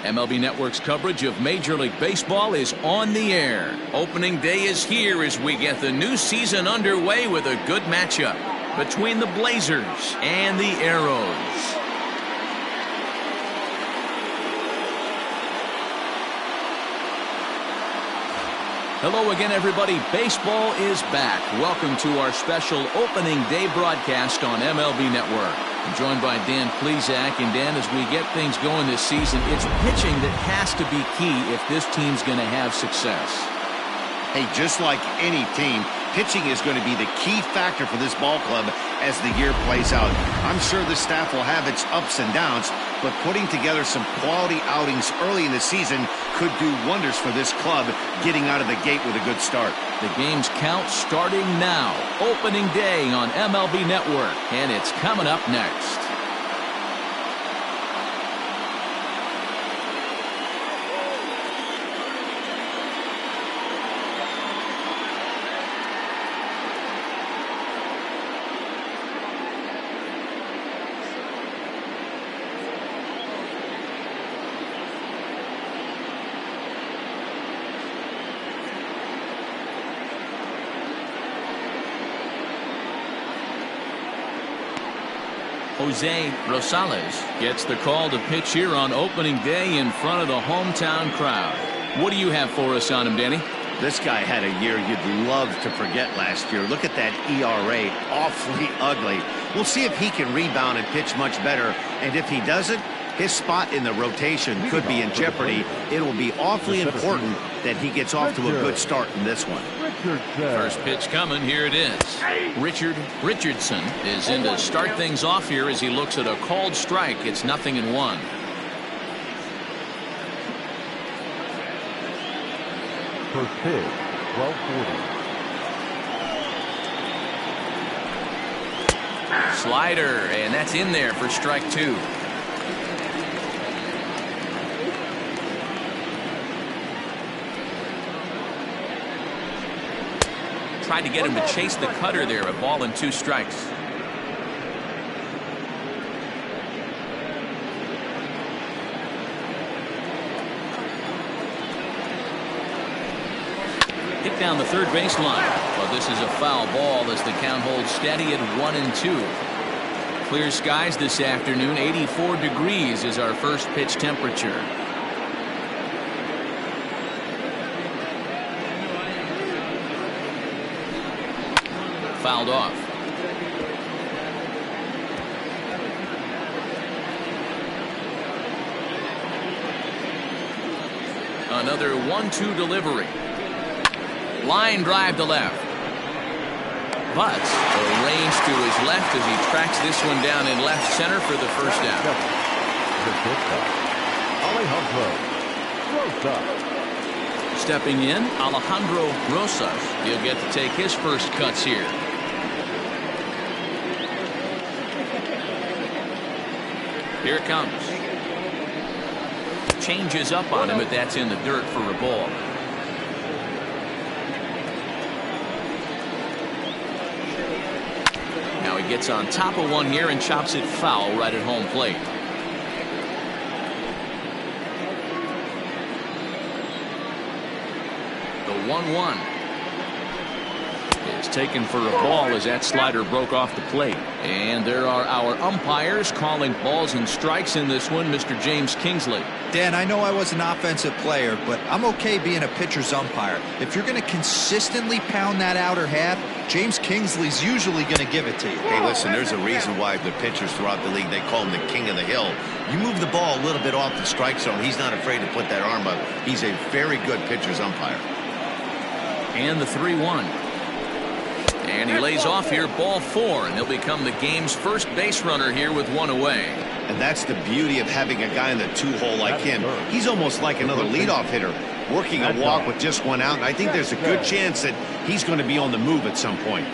MLB Network's coverage of Major League Baseball is on the air. Opening day is here as we get the new season underway with a good matchup between the Blazers and the Arrows. Hello again, everybody. Baseball is back. Welcome to our special opening day broadcast on MLB Network. I'm joined by Dan Plesac. And Dan, as we get things going this season, it's pitching that has to be key if this team's going to have success. Hey, just like any team, pitching is going to be the key factor for this ball club as the year plays out. I'm sure the staff will have its ups and downs, but putting together some quality outings early in the season could do wonders for this club getting out of the gate with a good start. The game's count starting now. Opening day on MLB Network, and it's coming up next. Jose Rosales gets the call to pitch here on opening day in front of the hometown crowd. What do you have for us on him, Danny? This guy had a year you'd love to forget last year. Look at that ERA, awfully ugly. We'll see if he can rebound and pitch much better. And if he doesn't, his spot in the rotation could be in jeopardy. It will be awfully important that he gets off to a good start in this one. First pitch coming. Here it is. Richardson is in to start things off here as he looks at a called strike. It's 0-1. First pitch, 12:40. Slider, and that's in there for strike 2. Tried to get him to chase the cutter there. A ball and 2 strikes. Hit down the third baseline. Well, this is a foul ball as the count holds steady at 1-2. Clear skies this afternoon. 84 degrees is our first pitch temperature. Fouled off. Another 1-2 delivery. Line drive to left. But arranged to his left as he tracks this one down in left center for the first out. Stepping in, Alejandro Rosas. He'll get to take his first cuts here. Here it comes. Changes up on him, but that's in the dirt for a ball. Now he gets on top of one here and chops it foul right at home plate. The 1-1 is taken for a ball as that slider broke off the plate. And there are our umpires calling balls and strikes in this one. Mr. James Kingsley. Dan, I know I was an offensive player, but I'm okay being a pitcher's umpire. If you're going to consistently pound that outer half, James Kingsley's usually going to give it to you. Hey, listen, there's a reason why the pitchers throughout the league, they call him the king of the hill. You move the ball a little bit off the strike zone, he's not afraid to put that arm up. He's a very good pitcher's umpire. And the 3-1. And he lays off here, ball 4, and he'll become the game's first base runner here with 1 away. And that's the beauty of having a guy in the 2-hole like him. He's almost like another leadoff hitter, working a walk with just 1 out. And I think there's a good chance that he's going to be on the move at some point.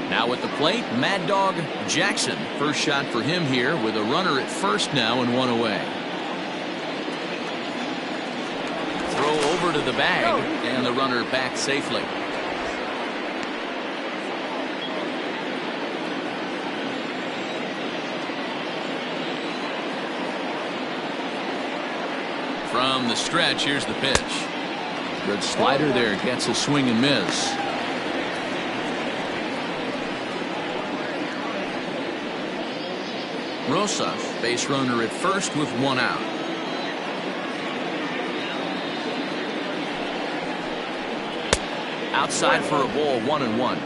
Now at the plate, Mad Dog Jackson. First shot for him here with a runner at first now and 1 away. Throw over to the bag, and the runner back safely. From the stretch, here's the pitch. Good slider there, gets a swing and miss. Rosa, base runner at first with one out. Outside for a ball, 1-1.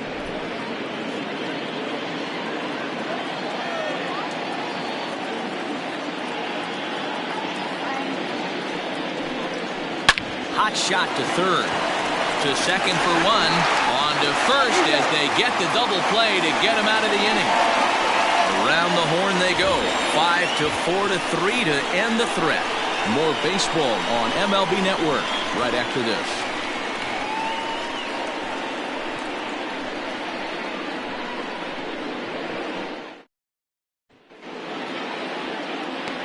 Hot shot to third. To second for one. On to first as they get the double play to get him out of the inning. Around the horn they go. 5-4-3 to end the threat. More baseball on MLB Network right after this.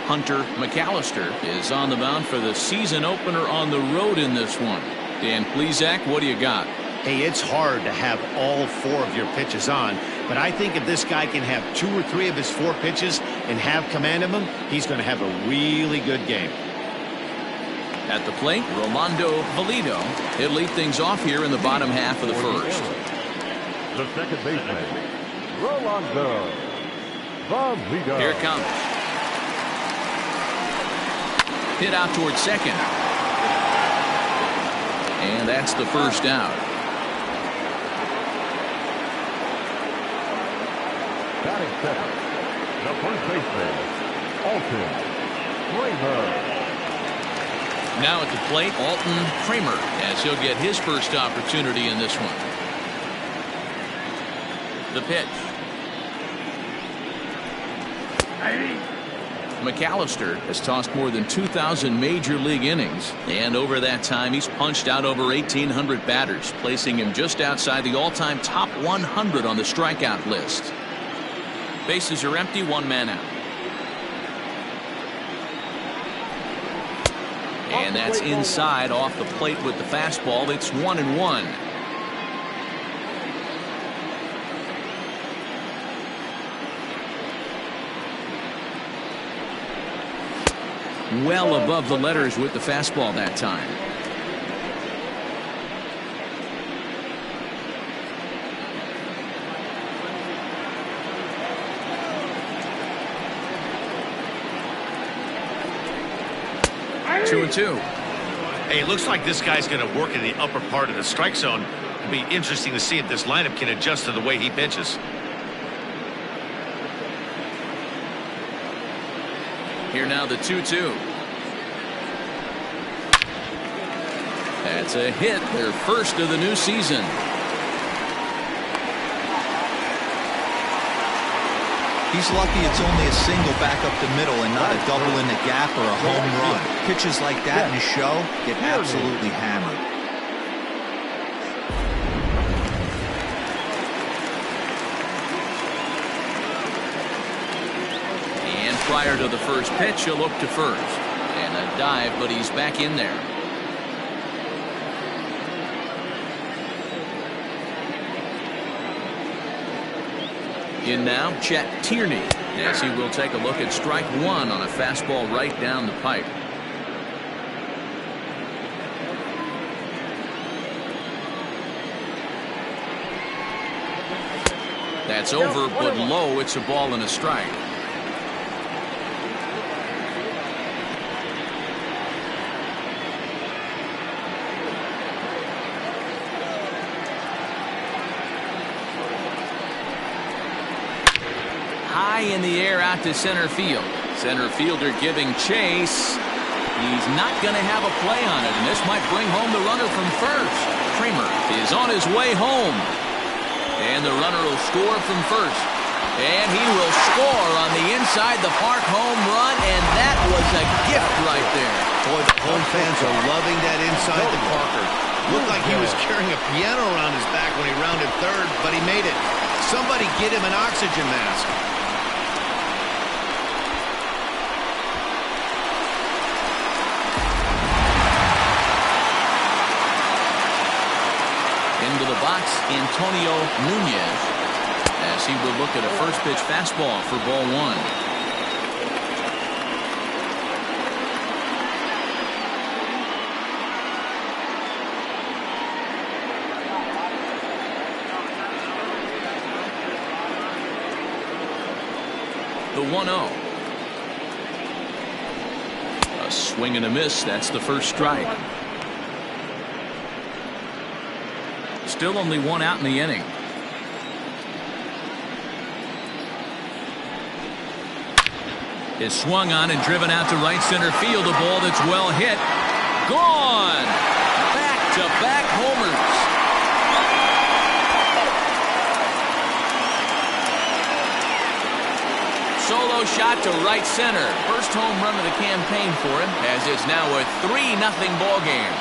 Hunter McAllister is on the mound for the season opener on the road in this one. Dan Plesac, what do you got? Hey, it's hard to have all 4 of your pitches on, but I think if this guy can have 2 or 3 of his 4 pitches and have command of them, he's going to have a really good game. At the plate, Rolando Valido. He'll lead things off here in the bottom half of the first. The second baseman, Rolando Valido. Here it comes. Hit out towards second. And that's the first out. Batting second, the first baseman, Alton Kramer. Now at the plate, Alton Kramer, as he'll get his first opportunity in this one. The pitch. McAllister has tossed more than 2,000 major league innings, and over that time he's punched out over 1,800 batters, placing him just outside the all-time top 100 on the strikeout list. Bases are empty, 1 man out. And that's inside off the plate with the fastball. It's 1-1. Well above the letters with the fastball that time. Two and two. Hey, it looks like this guy's going to work in the upper part of the strike zone. It'll be interesting to see if this lineup can adjust to the way he pitches. Here now the 2-2. That's a hit, their first of the new season. He's lucky it's only a single back up the middle and not a double in the gap or a home run. Pitches like that in a show get absolutely hammered. Prior to the first pitch, he'll look to first. And a dive, but he's back in there. In now, Chet Tierney, as he will take a look at strike 1 on a fastball right down the pipe. That's over, but low. It's a ball and a strike. High in the air out to center field. Center fielder giving chase. He's not going to have a play on it, and this might bring home the runner from first. Kramer is on his way home. And the runner will score from first. And he will score on the inside the park home run, and that was a gift right there. Boy, the home fans are loving that inside the Parker. Looked like he was carrying a piano around his back when he rounded third, but he made it. Somebody get him an oxygen mask. Into the box, Antonio Nunez, as he will look at a first pitch fastball for ball 1. The 1-0. A swing and a miss. That's the first strike. Still only one out in the inning. Is swung on and driven out to right center field. A ball that's well hit. Gone. Back-to-back homers. Solo shot to right center. First home run of the campaign for him, as it's now a 3-0 ball game.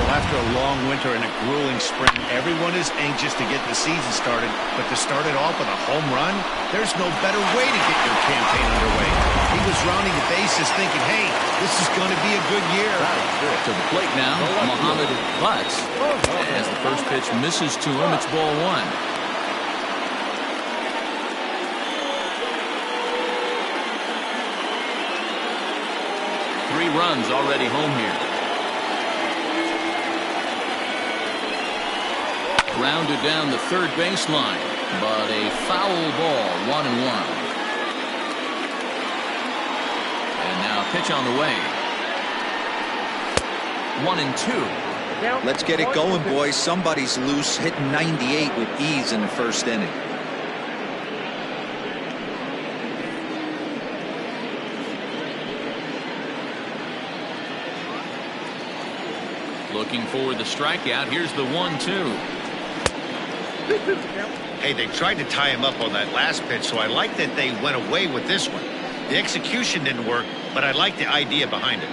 After a long winter and a grueling spring, everyone is anxious to get the season started, but to start it off with a home run, there's no better way to get your campaign underway. He was rounding the bases thinking, hey, this is going to be a good year. To the plate now, Muhammad butts. As the first pitch misses to him, it's ball one. Three runs already home here. Rounded down the third baseline, but a foul ball, 1-1. And now pitch on the way. 1-2. Let's get it going, boys. Somebody's loose, hitting 98 with ease in the first inning. Looking for the strikeout. Here's the 1-2. Hey, they tried to tie him up on that last pitch, so I like that they went away with this one. The execution didn't work, but I like the idea behind it.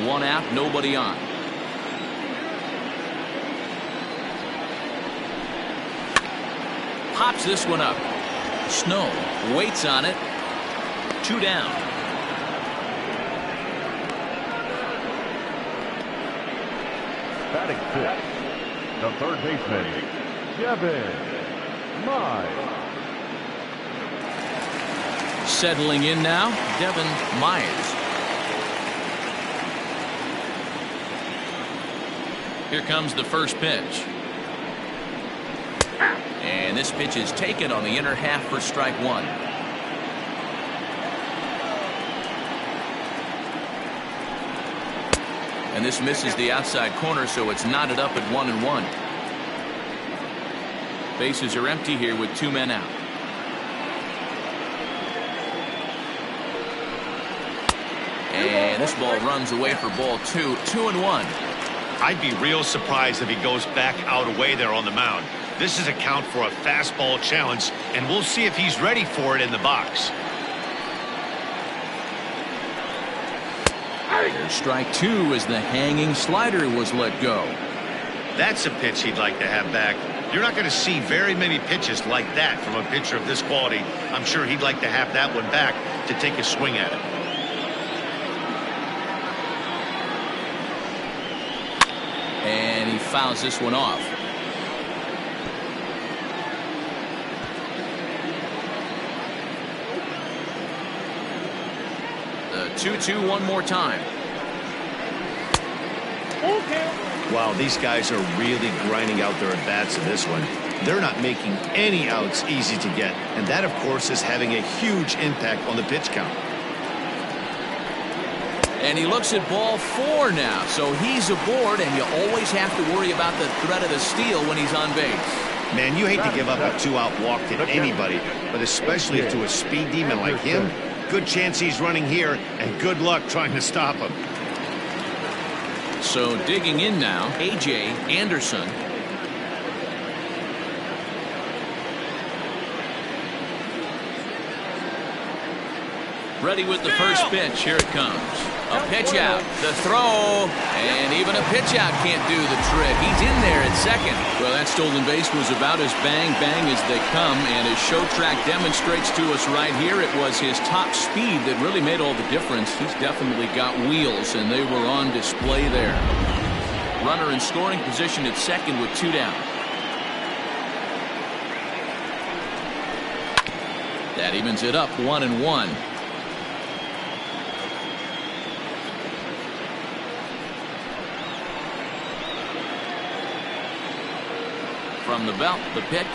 One out, nobody on. Pops this one up. Snow waits on it. 2 down. Batting fifth, the third baseman, Devin Myers. Settling in now, Devin Myers. Here comes the first pitch. And this pitch is taken on the inner half for strike one. And this misses the outside corner, so it's knotted up at 1-1. Bases are empty here with 2 men out. And this ball runs away for ball 2. 2-1. I'd be real surprised if he goes back out away there on the mound. This is a count for a fastball challenge, and we'll see if he's ready for it in the box. There's strike 2 as the hanging slider was let go. That's a pitch he'd like to have back. You're not going to see very many pitches like that from a pitcher of this quality. I'm sure he'd like to have that one back to take a swing at it. And he fouls this one off. The 2-2 one more time. Wow, these guys are really grinding out their at-bats in this one. They're not making any outs easy to get, and that, of course, is having a huge impact on the pitch count. And he looks at ball 4 now, so he's aboard, and you always have to worry about the threat of the steal when he's on base. Man, you hate to give up a 2-out walk to anybody, but especially to a speed demon like him. Good chance he's running here, and good luck trying to stop him. So digging in now, A.J. Anderson. Ready with the first pitch. Here it comes. A pitch out. The throw. And even a pitch out can't do the trick. He's in there at second. Well, that stolen base was about as bang-bang as they come. And as Show Track demonstrates to us right here, it was his top speed that really made all the difference. He's definitely got wheels, and they were on display there. Runner in scoring position at second with 2 down. That evens it up 1-1. From the belt, the pitch.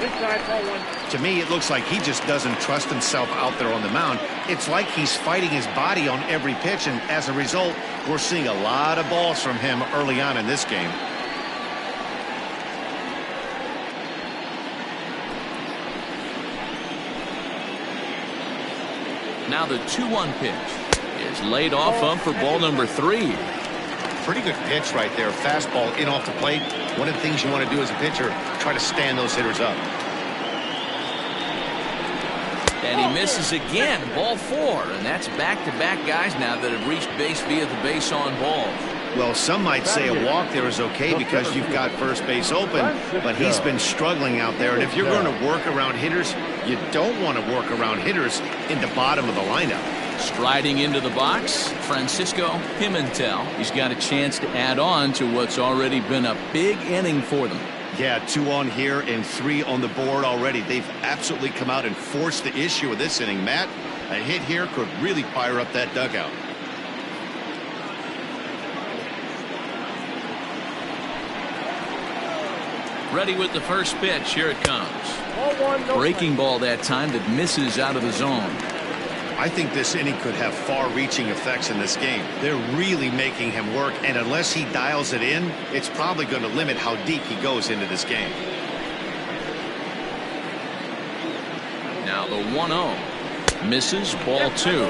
Inside, ball one. To me, it looks like he just doesn't trust himself out there on the mound. It's like he's fighting his body on every pitch, and as a result, we're seeing a lot of balls from him early on in this game. Now the 2-1 pitch is laid off up for ball number 3. Pretty good pitch right there. Fastball in off the plate. One of the things you want to do as a pitcher, try to stand those hitters up. And he misses again. Ball 4. And that's back-to-back guys now that have reached base via the base on balls. Well, some might say a walk there is okay because you've got first base open, but he's been struggling out there. And if you're going to work around hitters, you don't want to work around hitters in the bottom of the lineup. Striding into the box, Francisco Pimentel. He's got a chance to add on to what's already been a big inning for them. Yeah, 2 on here and 3 on the board already. They've absolutely come out and forced the issue of this inning. Matt, a hit here could really fire up that dugout. Ready with the first pitch. Here it comes. Ball one, no Breaking ball that time that misses out of the zone. I think this inning could have far-reaching effects in this game. They're really making him work, and unless he dials it in, it's probably going to limit how deep he goes into this game. Now the 1-0. Misses, ball 2.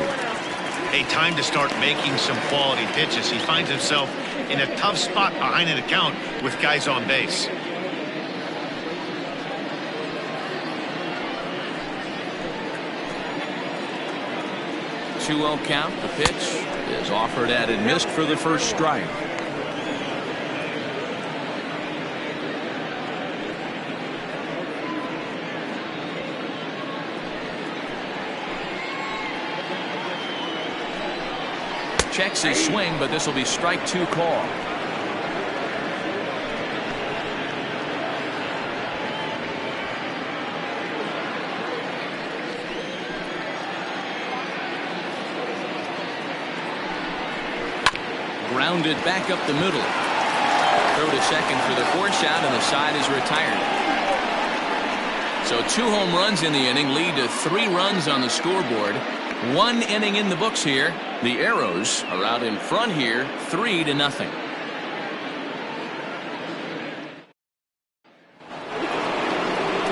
A time to start making some quality pitches. He finds himself in a tough spot behind an account with guys on base. 2-0 count. The pitch is offered at and missed for the first strike. Checks his swing, but this will be strike 2 call. Grounded back up the middle. Throw to second for the force out, and the side is retired. So 2 home runs in the inning lead to 3 runs on the scoreboard. 1 inning in the books here. The Arrows are out in front here, 3-0.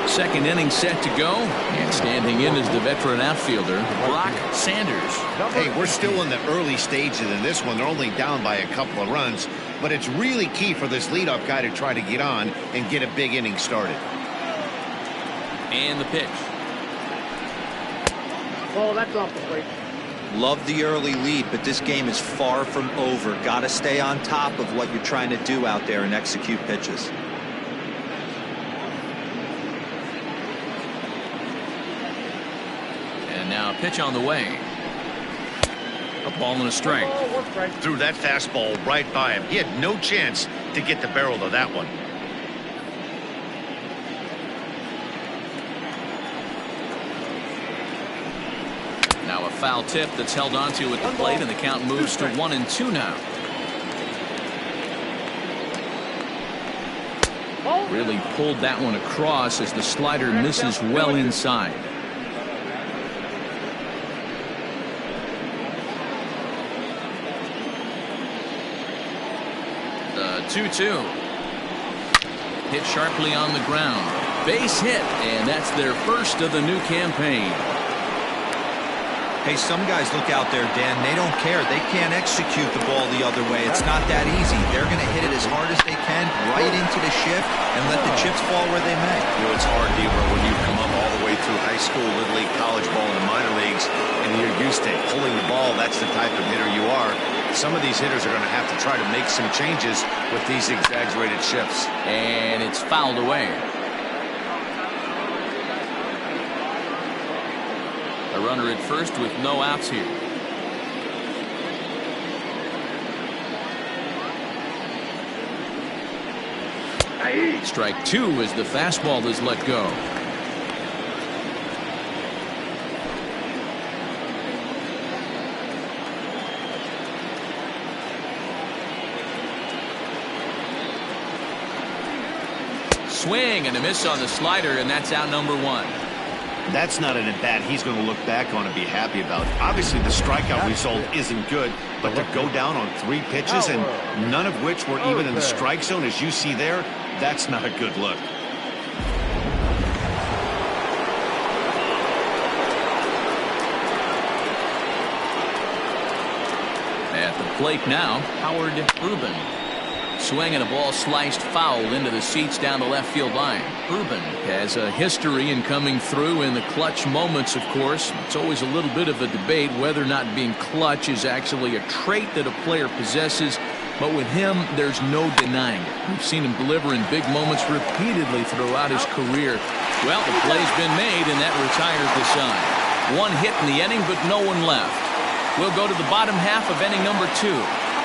Second inning set to go, and standing in is the veteran outfielder, Brock Sanders. Hey, we're still in the early stages in this one. They're only down by a couple of runs, but it's really key for this leadoff guy to try to get on and get a big inning started. And the pitch. ball. That's off the plate. Love the early lead, but this game is far from over. Got to stay on top of what you're trying to do out there and execute pitches. And now a pitch on the way. A ball and a strike. Threw that fastball right by him. He had no chance to get the barrel of that one. Now a foul tip that's held onto at the plate, and the count moves to 1-2 now. Really pulled that one across as the slider misses well inside. The 2-2. Hit sharply on the ground. Base hit, and that's their first of the new campaign. Hey, some guys look out there, Dan, they don't care. They can't execute the ball the other way. It's not that easy. They're going to hit it as hard as they can, right into the shift, and let the chips fall where they may. You know, it's hard, Deaver, when you come up all the way through high school, little league, college ball, and the minor leagues, and you're used to pulling the ball. That's the type of hitter you are. Some of these hitters are going to have to try to make some changes with these exaggerated shifts. And it's fouled away. A runner at first with no outs here. Strike 2 as the fastball is let go. Swing and a miss on the slider, and that's out number 1. That's not an at-bat he's going to look back on and be happy about. Obviously, the strikeout result isn't good, but to go down on 3 pitches and none of which were even in the strike zone, as you see there, that's not a good look. At the plate now, Howard Rubin. Swing and a ball sliced foul into the seats down the left field line. Rubin has a history in coming through in the clutch moments, of course. It's always a little bit of a debate whether or not being clutch is actually a trait that a player possesses. But with him, there's no denying it. We've seen him deliver in big moments repeatedly throughout his career. Well, the play's been made, and that retires the side. 1 hit in the inning, but no one left. We'll go to the bottom half of inning number 2.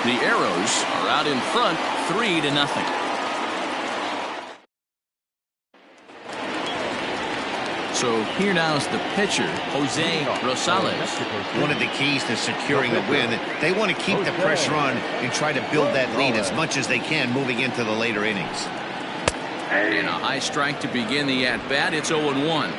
The Arrows are out in front, 3-0. So here now is the pitcher, Jose Rosales. One of the keys to securing a win, they want to keep the pressure on and try to build that lead as much as they can moving into the later innings. And a high strike to begin the at-bat. It's 0-1.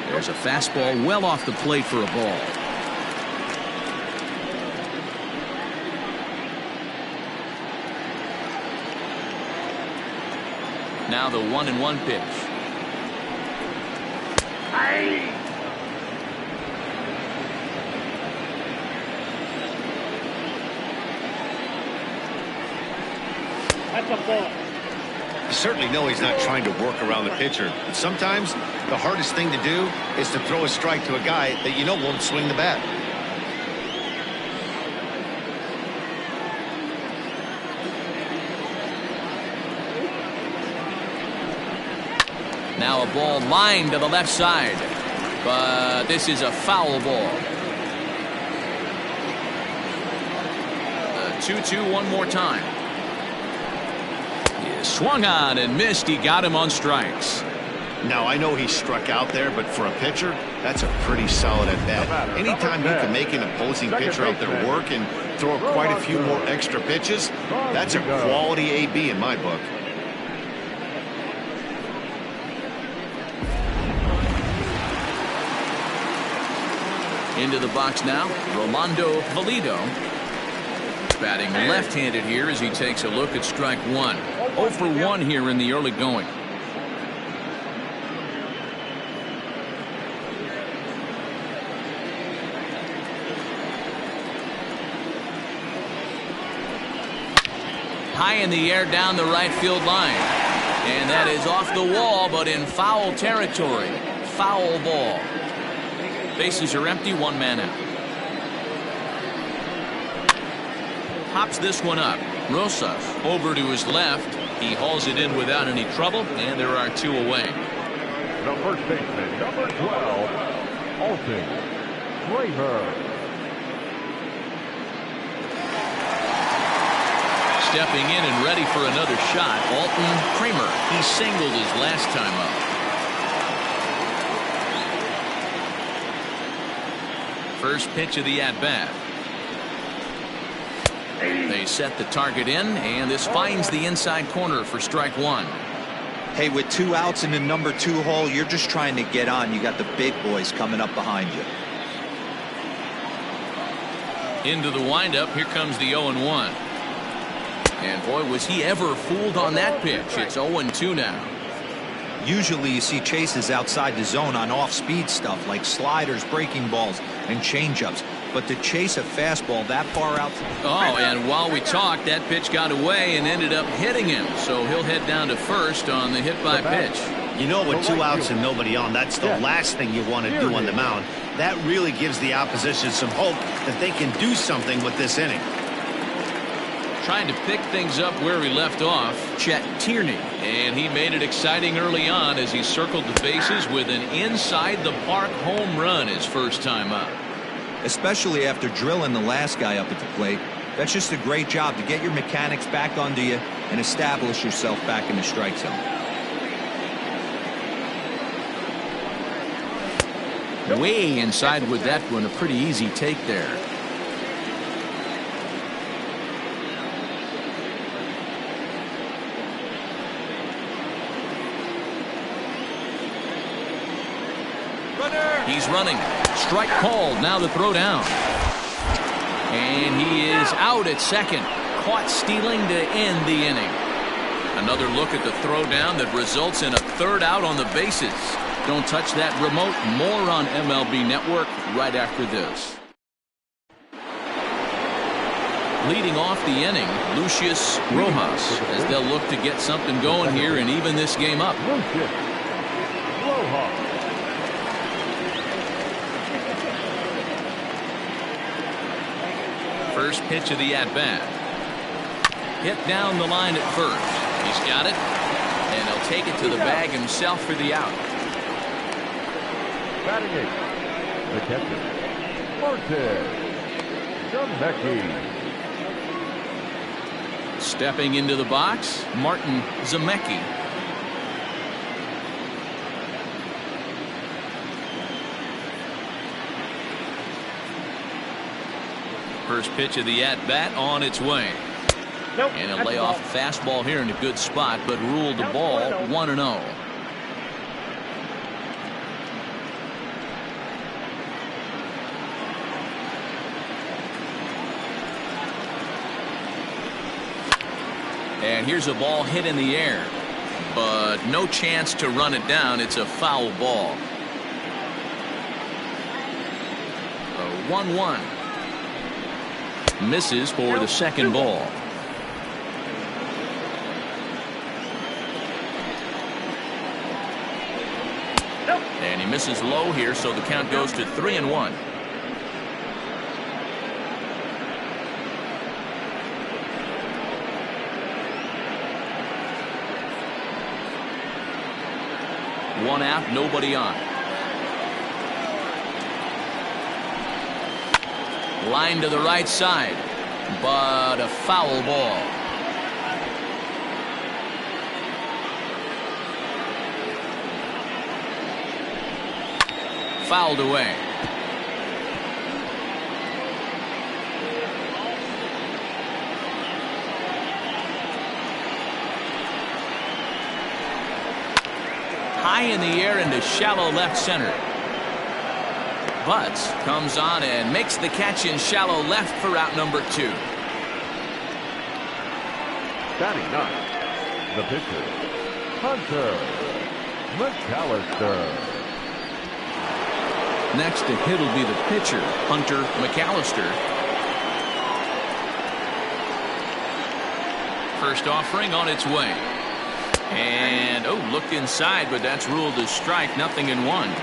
There's a fastball well off the plate for a ball. Now the 1-1 pitch. That's a ball. You certainly know he's not trying to work around the pitcher. But sometimes the hardest thing to do is to throw a strike to a guy that you know won't swing the bat. Now a ball lined to the left side, but this is a foul ball. 2-2 one more time. He swung on and missed. He got him on strikes. Now, I know he struck out there, but for a pitcher, that's a pretty solid at-bat. Anytime you can make an opposing pitcher out there work and throw quite a few more extra pitches, that's a quality AB in my book. Into the box now, Rolando Valido. Batting left-handed here as he takes a look at strike 1. 0 for 1 here in the early going. High in the air down the right field line. And that is off the wall, but in foul territory. Foul ball. Bases are empty, 1 man out. Hops this one up. Rosas over to his left. He hauls it in without any trouble, and there are 2 away. The first baseman, number 12, Alton Kramer. Stepping in and ready for another shot, Alton Kramer. He singled his last time up. First pitch of the at-bat. They set the target in, and this finds the inside corner for strike 1. Hey, with 2 outs in the number 2 hole, you're just trying to get on. You got the big boys coming up behind you. Into the windup. Here comes the 0-1. And boy, was he ever fooled on that pitch. It's 0-2 now. Usually you see chases outside the zone on off-speed stuff like sliders, breaking balls, and changeups. But to chase a fastball that far out... Oh, and while we talked, that pitch got away and ended up hitting him. So he'll head down to first on the hit-by-pitch. You know, with 2 outs and nobody on, that's the last thing you want to do on the mound. That really gives the opposition some hope that they can do something with this inning. Trying to pick things up where he left off, Chet Tierney. And he made it exciting early on as he circled the bases with an inside-the-park home run his first time up. Especially after drilling the last guy up at the plate. That's just a great job to get your mechanics back onto you and establish yourself back in the strike zone. Way inside with that one, a pretty easy take there. he's running. Strike called. Now the throw down. And he is out at second. Caught stealing to end the inning. Another look at the throw down that results in a third out on the bases. Don't touch that remote. More on MLB Network right after this. Leading off the inning, Lucius Rojas, as they'll look to get something going here and even this game up. First pitch of the at-bat. Hit down the line at first. He's got it, and he'll take it to the bag himself for the out. Batting eight, the catcher, Zamecki. Stepping into the box, Martin Zamecki. First pitch of the at-bat on its way. Nope, and a layoff fastball here in a good spot, but ruled the ball 1-0. And here's a ball hit in the air, but no chance to run it down. It's a foul ball. A 1-1. Misses for the second ball. And he misses low here, so the count goes to 3-1. One out, nobody on. Line to the right side, but a foul ball. Fouled away. High in the air into shallow left center. Butts comes on and makes the catch in shallow left for out number 2. Batting ninth, the pitcher, Hunter McAllister. Next to hit will be the pitcher, Hunter McAllister. First offering on its way. And, looked inside, but that's ruled a strike. 0-1.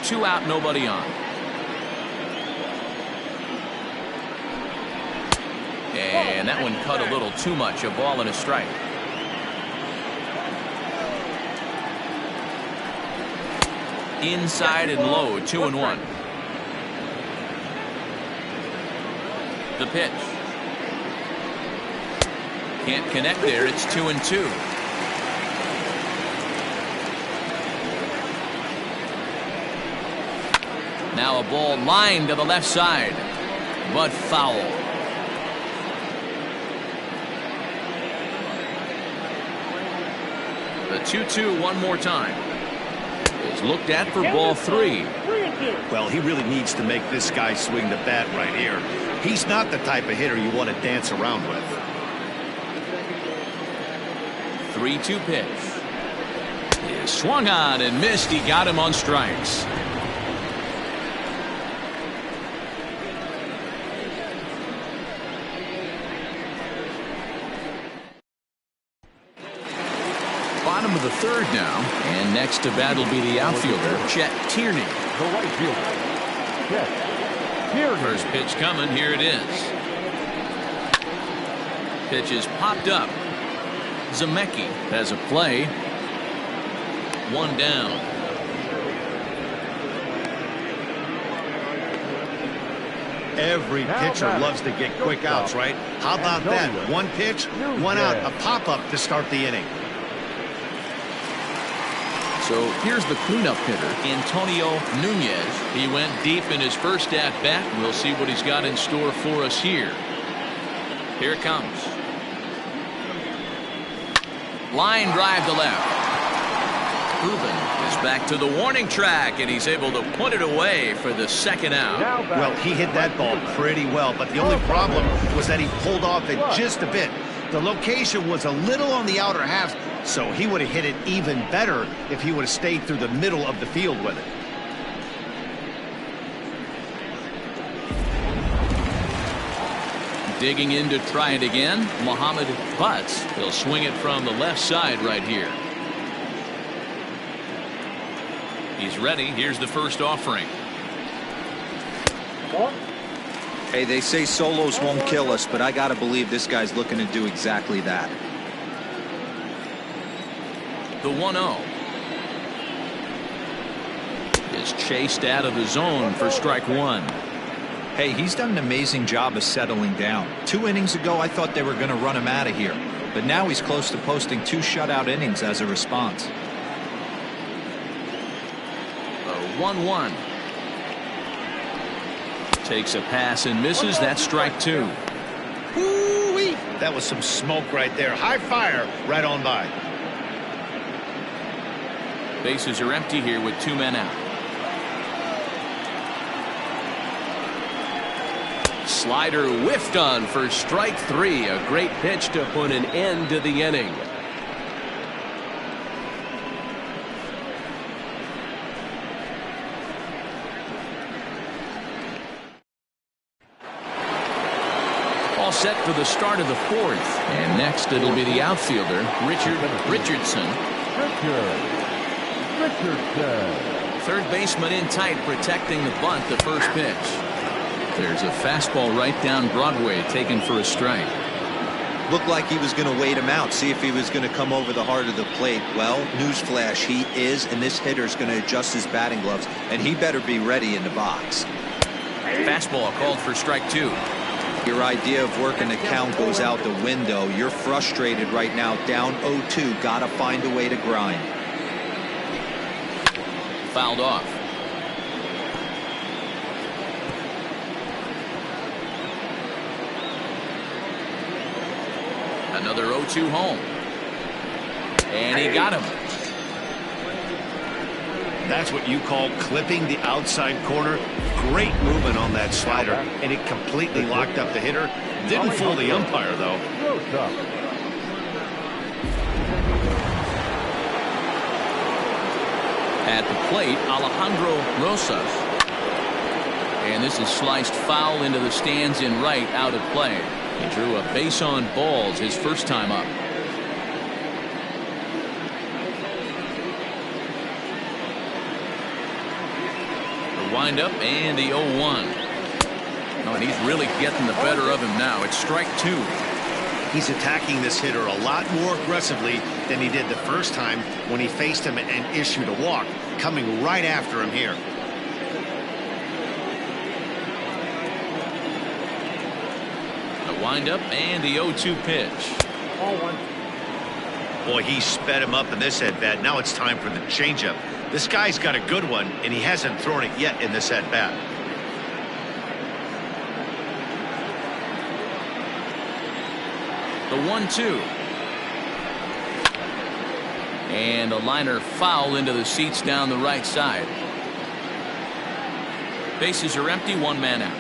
Two out, nobody on. And that one cut a little too much. A ball and a strike. Inside and low. 2-1. The pitch. Can't connect there. It's 2-2. Now a ball lined to the left side, but foul. The 2-2 one more time. Is looked at for ball 3. Well, he really needs to make this guy swing the bat right here. He's not the type of hitter you want to dance around with. 3-2 pitch. He swung on and missed. He got him on strikes. Bottom of the third now, and next to bat will be the outfielder, Chet Tierney. The right fielder, Chet Tierney. First pitch coming. Here it is. Pitch is popped up. Zamecki has a play. One down. Every pitcher loves to get quick outs, right? How about that? One pitch, one out, a pop-up to start the inning. So here's the cleanup hitter, Antonio Nunez. He went deep in his first at-bat. We'll see what he's got in store for us here. Here it comes. Line drive to left. Ruben is back to the warning track, and he's able to put it away for the second out. Well, he hit that ball pretty well, but the only problem was that he pulled off it just a bit. The location was a little on the outer half, so he would have hit it even better if he would have stayed through the middle of the field with it. Digging in to try it again, Muhammad Butts. He'll swing it from the left side right here. He's ready. Here's the first offering. Hey, they say solos won't kill us, but I got to believe this guy's looking to do exactly that. The 1-0 is chased out of the zone for strike one. Hey, he's done an amazing job of settling down. 2 innings ago, I thought they were going to run him out of here, but now he's close to posting 2 shutout innings as a response. 1-1. Takes a pass and misses. That's strike two. Woo-wee. That was some smoke right there. High fire right on by. Bases are empty here with 2 men out. Slider whiffed on for strike 3. A great pitch to put an end to the inning. All set for the start of the 4th. And next it'll be the outfielder, Richardson. Third baseman in tight, protecting the bunt, the first pitch. There's a fastball right down Broadway, taken for a strike. Looked like he was going to wait him out, see if he was going to come over the heart of the plate. Well, newsflash, he is, and this hitter's going to adjust his batting gloves, and he better be ready in the box. Fastball called for strike 2. Your idea of working the count goes out the window. You're frustrated right now, down 0-2. Got to find a way to grind. Fouled off. Another 0-2 home. And he got him. That's what you call clipping the outside corner. Great movement on that slider, and it completely locked up the hitter. Didn't fool the umpire, though. At the plate, Alejandro Rosas. And this is sliced foul into the stands in right, out of play. He drew a base on balls his first time up. The windup and the 0-1. Oh, and he's really getting the better of him now. It's strike 2. He's attacking this hitter a lot more aggressively than he did the first time when he faced him and issued a walk, coming right after him here. The windup and the 0-2 pitch. Boy, he sped him up in this at-bat. Now it's time for the changeup. This guy's got a good one, and he hasn't thrown it yet in this at-bat. The 1-2. And a liner foul into the seats down the right side. Bases are empty, 1 man out.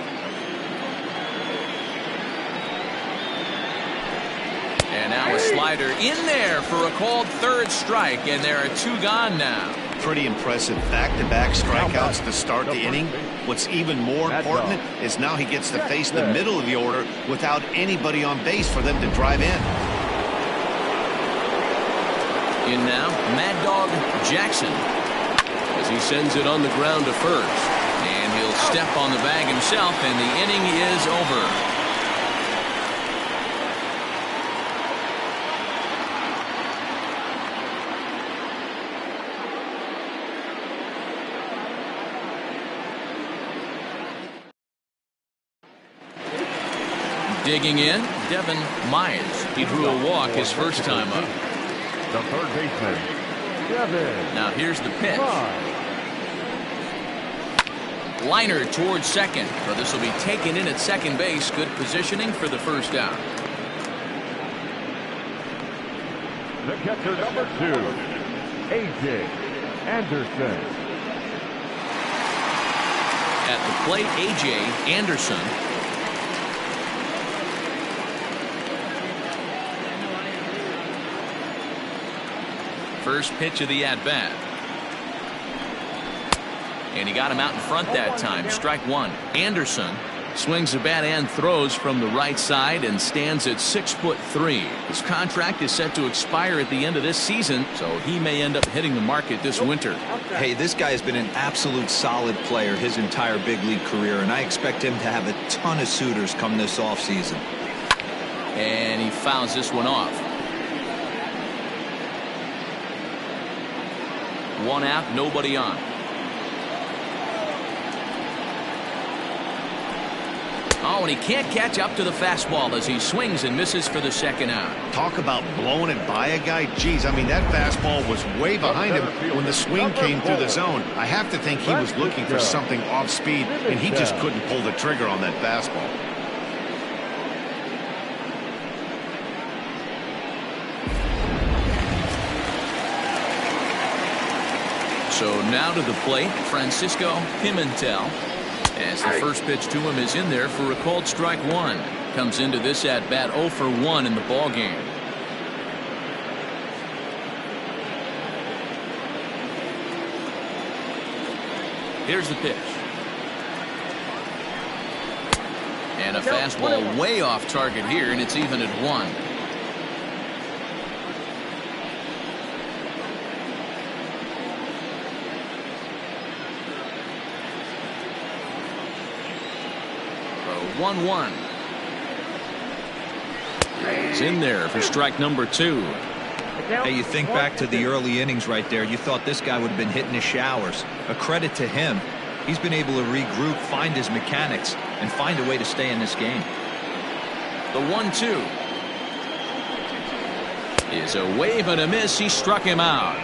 And now a slider in there for a called third strike, and there are 2 gone now. Pretty impressive back-to-back strikeouts to start the inning. What's even more important is now he gets to face the middle of the order without anybody on base for them to drive in. In now, Mad Dog Jackson, as he sends it on the ground to first. And he'll step on the bag himself, and the inning is over. Digging in, Devin Myers. He drew a walk his first time up. The third baseman, Devin. Now here's the pitch. Liner towards second, but this will be taken in at second base. Good positioning for the first out. The catcher, number 2, A.J. Anderson. At the plate, A.J. Anderson. First pitch of the at-bat. And he got him out in front that time. Strike one. Anderson swings the bat and throws from the right side and stands at 6'3". His contract is set to expire at the end of this season, so he may end up hitting the market this winter. Hey, this guy has been an absolute solid player his entire big league career, and I expect him to have a ton of suitors come this offseason. And he fouls this one off. One out, nobody on. Oh, and he can't catch up to the fastball as he swings and misses for the second out. Talk about blowing it by a guy. Geez, I mean, that fastball was way behind him when the swing came through the zone. I have to think he was looking for something off speed, and he just couldn't pull the trigger on that fastball. So now to the plate, Francisco Pimentel. As the first pitch to him is in there for a called strike one. Comes into this at bat 0 for 1 in the ball game. Here's the pitch. And a fastball way off target here, and it's even at 1. So 1-1. He's in there for strike number 2. Hey, you think back to the early innings right there. You thought this guy would have been hitting his showers. A credit to him. He's been able to regroup, find his mechanics, and find a way to stay in this game. The 1-2 is a wave and a miss. He struck him out.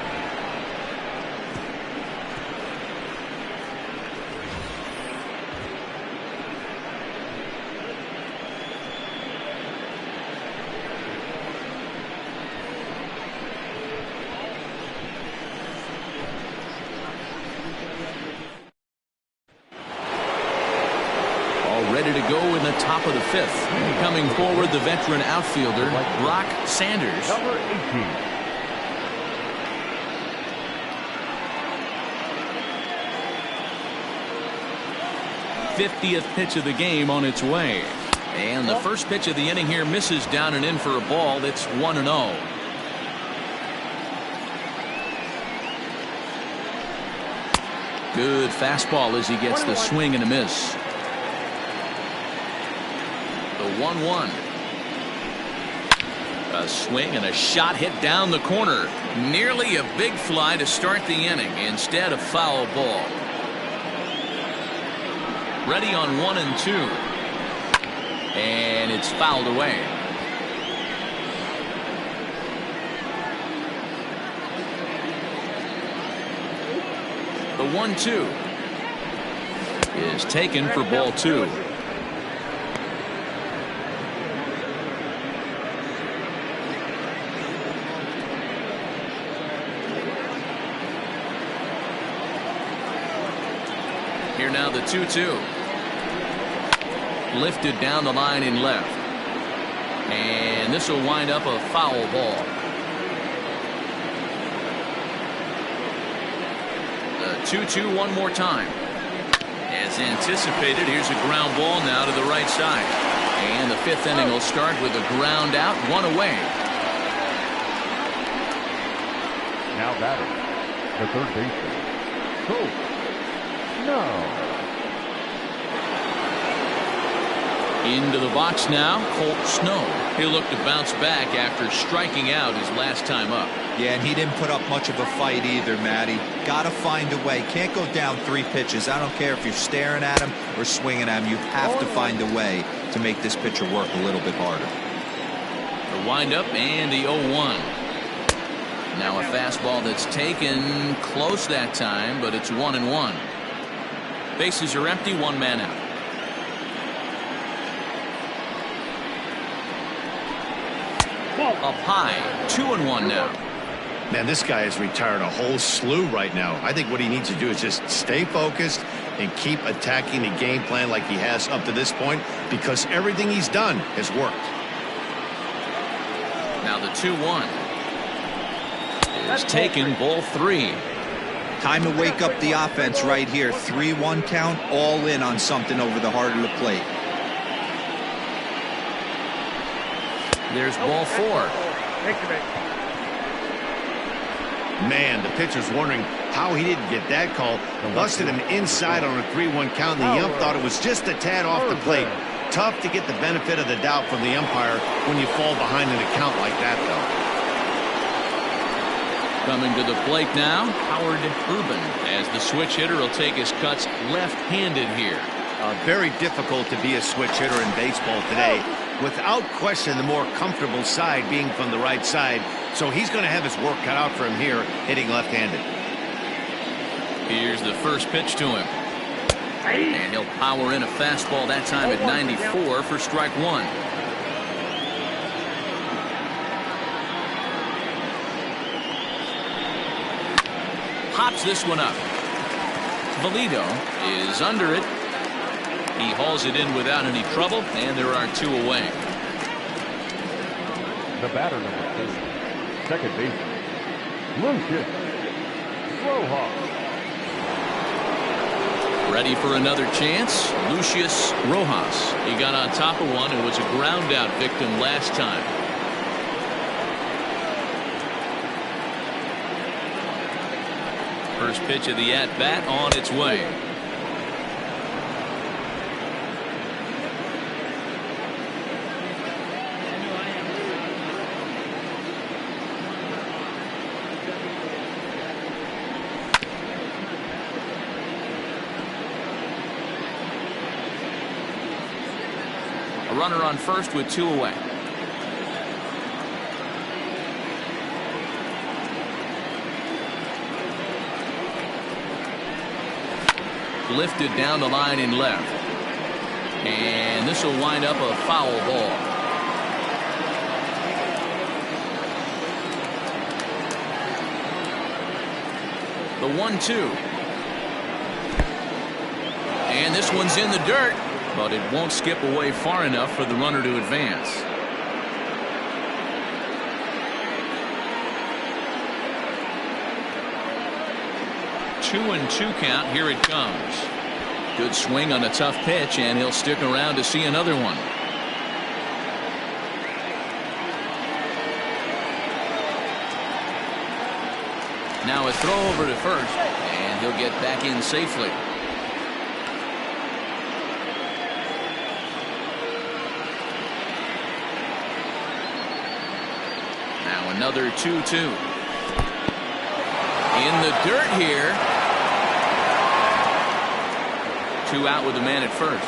Ready to go in the top of the 5th. Coming forward, the veteran outfielder, Brock Sanders. Number 18. 50th pitch of the game on its way. And the first pitch of the inning here misses down and in for a ball. That's 1-0. Good fastball as he gets the swing and a miss. The 1-1. A swing and a shot hit down the corner. Nearly a big fly to start the inning. Instead, a foul ball. Ready on 1 and 2. And it's fouled away. The 1-2 is taken for ball 2. Here now the 2-2. Lifted down the line in left. And this will wind up a foul ball. The 2-2 one more time. As anticipated, here's a ground ball now to the right side. And the 5th inning will start with a ground out, 1 away. Now batting, the third baseman, Colt Snow. Into the box now, Colt Snow. He'll look to bounce back after striking out his last time up. Yeah, and he didn't put up much of a fight either, Matty. Got to find a way. Can't go down 3 pitches. I don't care if you're staring at him or swinging at him. You have to find a way to make this pitcher work a little bit harder. The windup and the 0-1. Now a fastball that's taken close that time, but it's 1-1. Bases are empty, 1 man out. Up high, 2-1 now. Man, this guy has retired a whole slew right now. I think what he needs to do is just stay focused and keep attacking the game plan like he has up to this point, because everything he's done has worked. Now the 2-1 is taken, ball 3. Time to wake up the offense right here. 3-1 count, all in on something over the heart of the plate. There's ball 4. Man, the pitcher's wondering how he didn't get that call. Busted him inside on a 3-1 count, and the ump thought it was just a tad off the plate. Tough to get the benefit of the doubt from the umpire when you fall behind in a count like that, though. Coming to the plate now, Howard Urban, as the switch hitter will take his cuts left-handed here. Very difficult to be a switch hitter in baseball today. Without question, the more comfortable side being from the right side. So he's going to have his work cut out for him here, hitting left-handed. Here's the first pitch to him. And he'll power in a fastball, that time at 94 for strike 1. Pops this one up. Valido is under it. He hauls it in without any trouble, and there are 2 away. The batter, number 2, second baseman, Lucius Rojas. Ready for another chance, Lucius Rojas. He got on top of one and was a ground out victim last time. First pitch of the at-bat on its way. A runner on first with 2 away. Lifted down the line in left. And this will wind up a foul ball. The 1-2. And this one's in the dirt, but it won't skip away far enough for the runner to advance. Two and 2 count. Here it comes. Good swing on a tough pitch, and he'll stick around to see another one. Now a throw over to first, and he'll get back in safely. Now another 2-2. In the dirt here. 2 out with the man at first.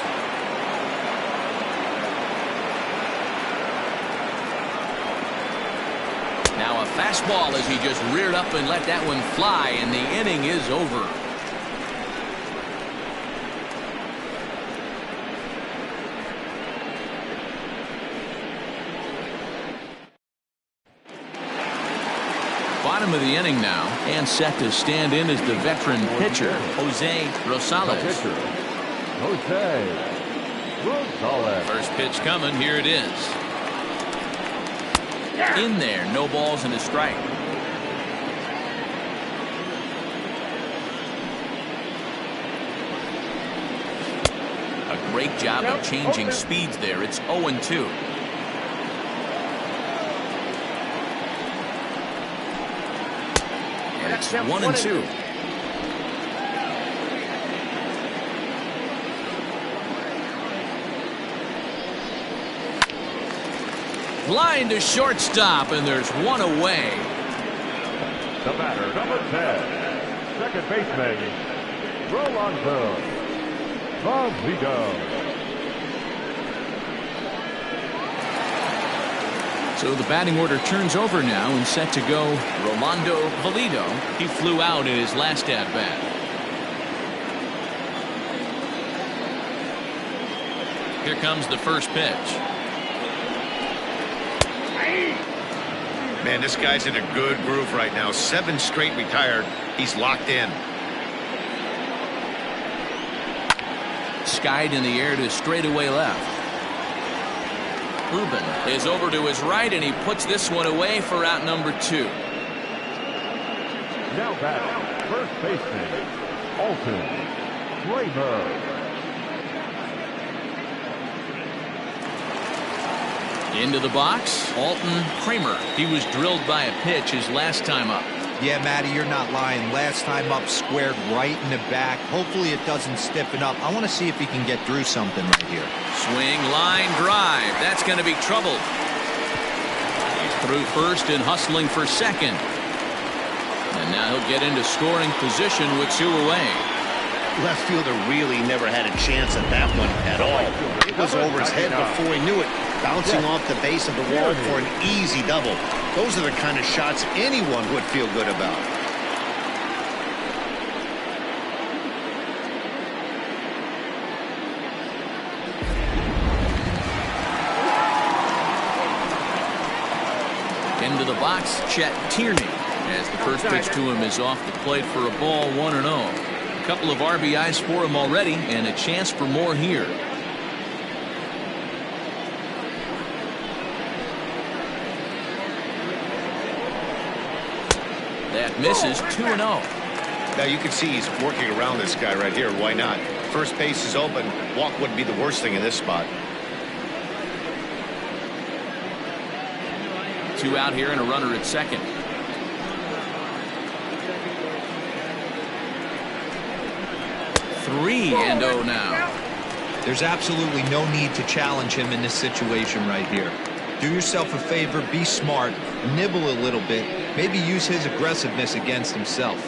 Now a fastball as he just reared up and let that one fly, and the inning is over. Bottom of the inning now, and set to stand in as the veteran pitcher, Jose Rosales. Jose Rosales. First pitch coming. Here it is. In there. No balls and a strike. A great job of changing speeds there. It's 0-2. And it's 1-2. Line to shortstop, and there's 1 away. The batter, number 10, second baseman, Rolando Valido. So the batting order turns over now, and set to go Rolando Valido. He flew out in his last at-bat. Here comes the first pitch. Man, this guy's in a good groove right now. 7 straight retired. He's locked in. Skied in the air to straightaway left. Ruben is over to his right, and he puts this one away for out number 2. Now back, first baseman, Alton Kramer. Into the box, Alton Kramer. He was drilled by a pitch his last time up. Yeah, Matty, you're not lying. Last time up, squared right in the back. Hopefully it doesn't stiffen up. I want to see if he can get through something right here. Swing, line, drive. That's going to be trouble. He's through first and hustling for second. And now he'll get into scoring position with 2 away. Left fielder really never had a chance at that one at all. It was over his head before he knew it, bouncing off the base of the wall for an easy double. Those are the kind of shots anyone would feel good about. Into the box, Chet Tierney, as the first pitch to him is off the plate for a ball, 1-0. A couple of RBIs for him already, and a chance for more here. That misses. 2-0. Now you can see he's working around this guy right here. Why not? First base is open. Walk wouldn't be the worst thing in this spot. 2 out here and a runner at second. 3-0 now. There's absolutely no need to challenge him in this situation right here. Do yourself a favor, be smart, nibble a little bit, maybe use his aggressiveness against himself.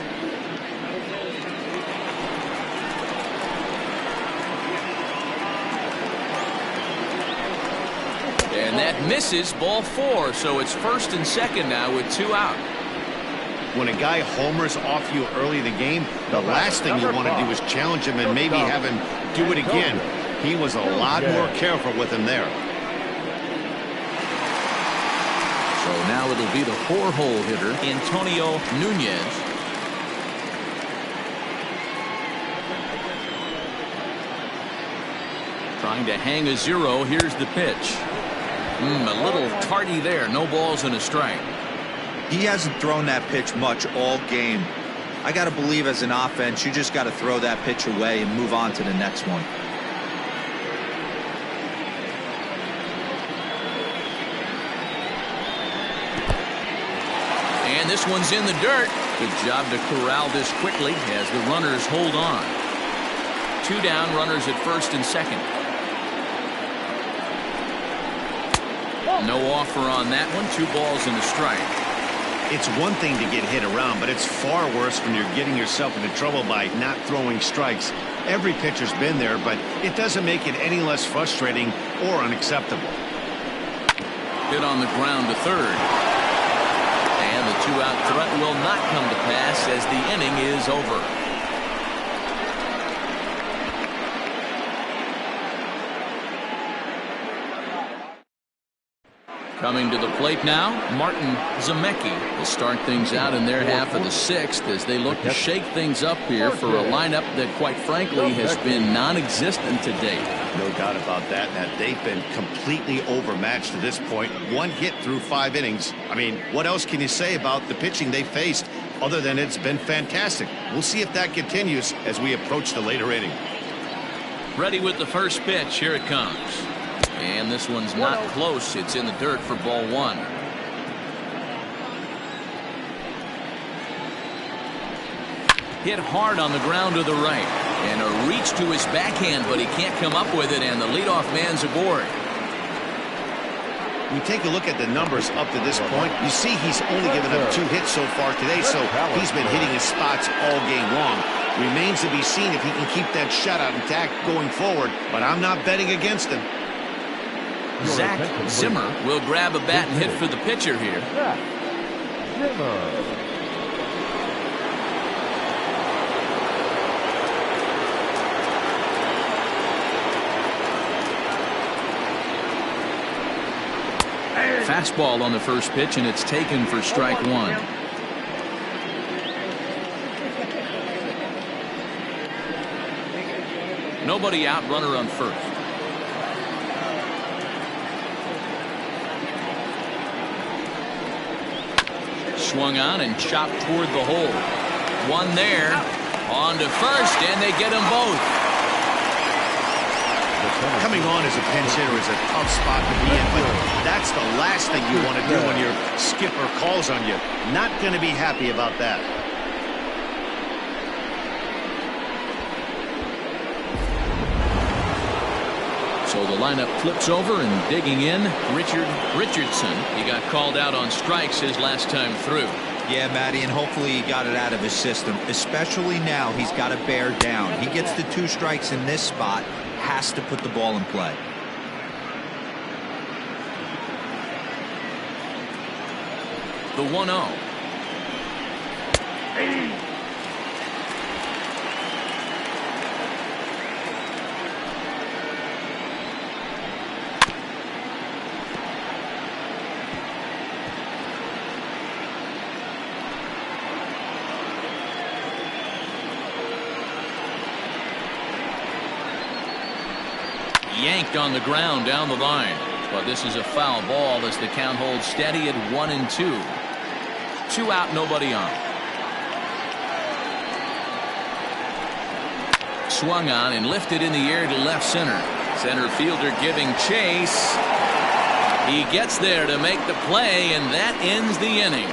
And that misses, ball 4, so it's first and second now with 2 out. When a guy homers off you early in the game, the last thing you want to do is challenge him and maybe have him do it again. He was a lot more careful with him there. So now it'll be the 4-hole hitter, Antonio Nunez. Trying to hang a 0. Here's the pitch. A little tardy there. No balls and a strike. He hasn't thrown that pitch much all game. I got to believe as an offense, you just got to throw that pitch away and move on to the next one. And this one's in the dirt. Good job to corral this quickly as the runners hold on. 2 down, runners at first and second. No offer on that one. 2 balls and a strike. It's one thing to get hit around, but it's far worse when you're getting yourself into trouble by not throwing strikes. Every pitcher's been there, but it doesn't make it any less frustrating or unacceptable. Hit on the ground to third. And the 2-out threat will not come to pass as the inning is over. Coming to the plate now, Martin Zemecki will start things out in their half of the 6th as they look to shake things up here for a lineup that, quite frankly, has been non-existent to date. No doubt about that. That they've been completely overmatched to this point. 1 hit through 5 innings. I mean, what else can you say about the pitching they faced other than it's been fantastic? We'll see if that continues as we approach the later inning. Ready with the first pitch. Here it comes. And this one's not close. It's in the dirt for ball 1. Hit hard on the ground to the right. And a reach to his backhand, but he can't come up with it, and the leadoff man's aboard. We take a look at the numbers up to this point. You see he's only given up 2 hits so far today, so he's been hitting his spots all game long. Remains to be seen if he can keep that shutout intact going forward, but I'm not betting against him. Zach Zimmer will grab a bat and hit for the pitcher here. fastball on the first pitch, and it's taken for strike one. Nobody out, runner on first. Swung on and chopped toward the hole. One there. On to first, and they get them both. Coming on as a pinch hitter is a tough spot to be in, but that's the last thing you want to do when your skipper calls on you. Not going to be happy about that. So the lineup flips over, and digging in, Richardson. He got called out on strikes his last time through. Yeah, Matty, and hopefully he got it out of his system. Especially now, he's got to bear down. He gets the 2 strikes in this spot, has to put the ball in play. The 1-0. Yanked on the ground down the line, but this is a foul ball as the count holds steady at 1-2. 2 out, nobody on. Swung on and lifted in the air to left center. Center fielder giving chase. He gets there to make the play, and that ends the inning.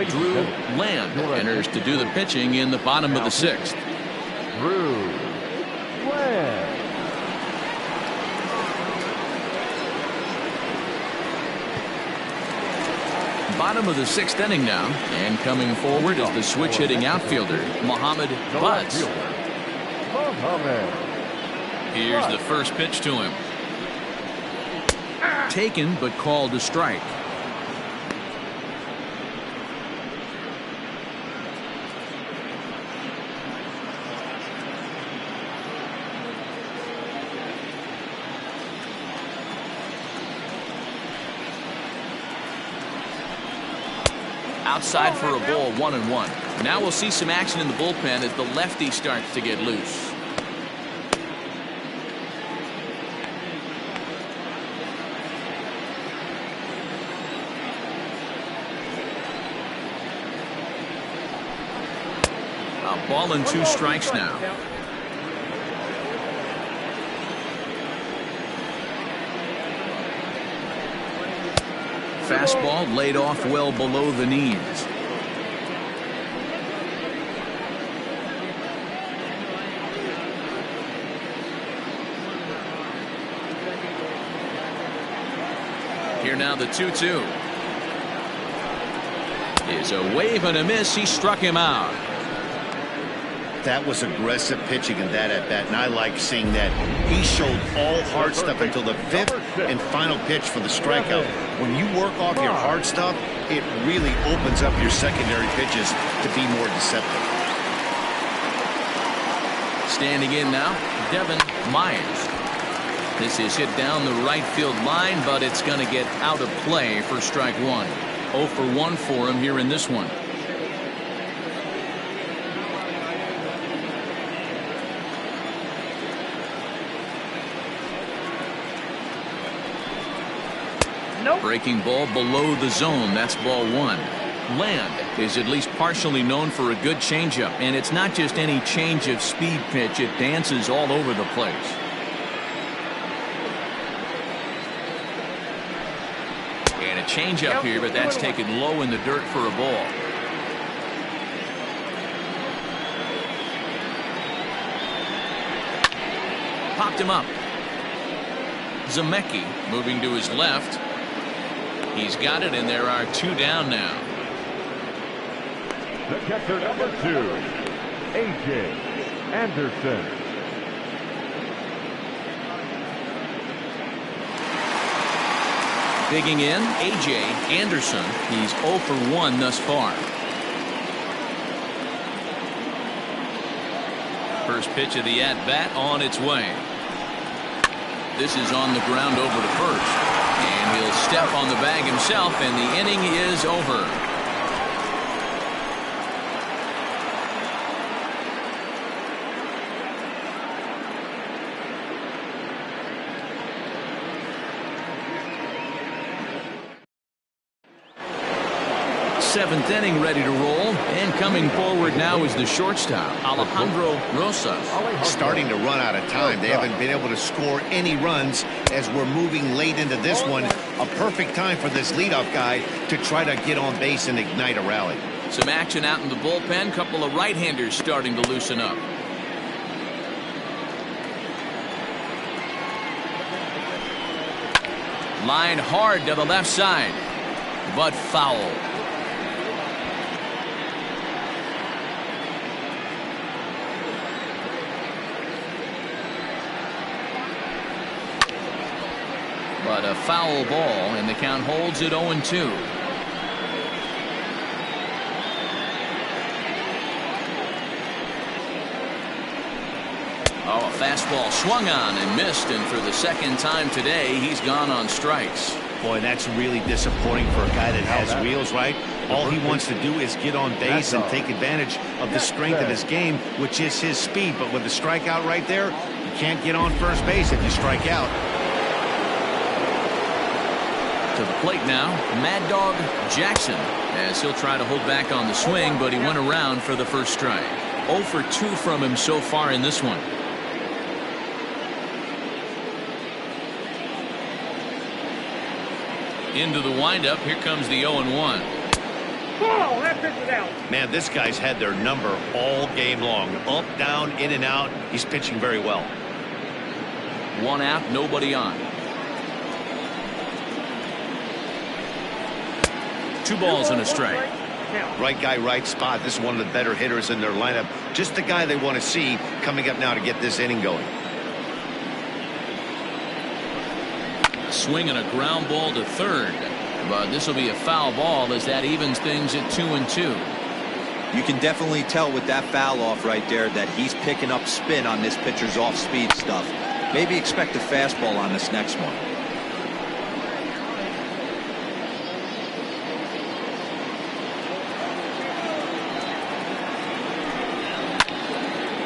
Drew Land enters to do the pitching in the bottom of the 6th. Drew Land. Bottom of the 6th inning now, and coming forward is the switch-hitting outfielder, Mohamed Butts. Here's the first pitch to him. Taken, but called a strike. Outside for a ball, 1-1. Now we'll see some action in the bullpen as the lefty starts to get loose. A ball and 2 strikes now. Fastball laid off well below the knees. Here now the 2-2. Is a wave and a miss. He struck him out. That was aggressive pitching in that at bat, and I like seeing that. He showed all hard stuff until the 5th and final pitch for the strikeout. When you work off your hard stuff, it really opens up your secondary pitches to be more deceptive. Standing in now, Devin Myers. This is hit down the right field line, but it's going to get out of play for strike 1. 0 for 1 for him here in this one. Breaking ball below the zone. That's ball 1. Land is at least partially known for a good changeup, and it's not just any change of speed pitch. It dances all over the place. And a changeup here, but that's taken low in the dirt for a ball. Popped him up. Zemecki moving to his left. He's got it, and there are 2 down now. The catcher number 2, A.J. Anderson. Digging in, A.J. Anderson. He's 0 for 1 thus far. First pitch of the at-bat on its way. This is on the ground over to first. And he'll step on the bag himself, and the inning is over. Seventh inning ready to roll, and coming forward now is the shortstop, Alejandro Rosas. Starting to run out of time. They haven't been able to score any runs as we're moving late into this one. A perfect time for this leadoff guy to try to get on base and ignite a rally. Some action out in the bullpen. Couple of right-handers starting to loosen up. Line hard to the left side, but foul. But a foul ball, and the count holds at 0-2. Oh, a fastball swung on and missed, and for the second time today, he's gone on strikes. Boy, that's really disappointing for a guy that has wheels, right? All he wants to do is get on base and take advantage of the strength of his game, which is his speed. But with the strikeout right there, you can't get on first base if you strike out. To the plate now, Mad Dog Jackson, as he'll try to hold back on the swing, but he went around for the first strike. 0 for 2 from him so far in this one. Into the windup, here comes the 0-1. Oh, that pitch is out. Man, this guy's had their number all game long. Up, down, in and out. He's pitching very well. 1 out, nobody on. 2 balls and a strike. Right guy, right spot. This is one of the better hitters in their lineup. Just the guy they want to see coming up now to get this inning going. A swing and a ground ball to third. But this will be a foul ball as that evens things at 2-2. You can definitely tell with that foul off right there that he's picking up spin on this pitcher's off-speed stuff. Maybe expect a fastball on this next one.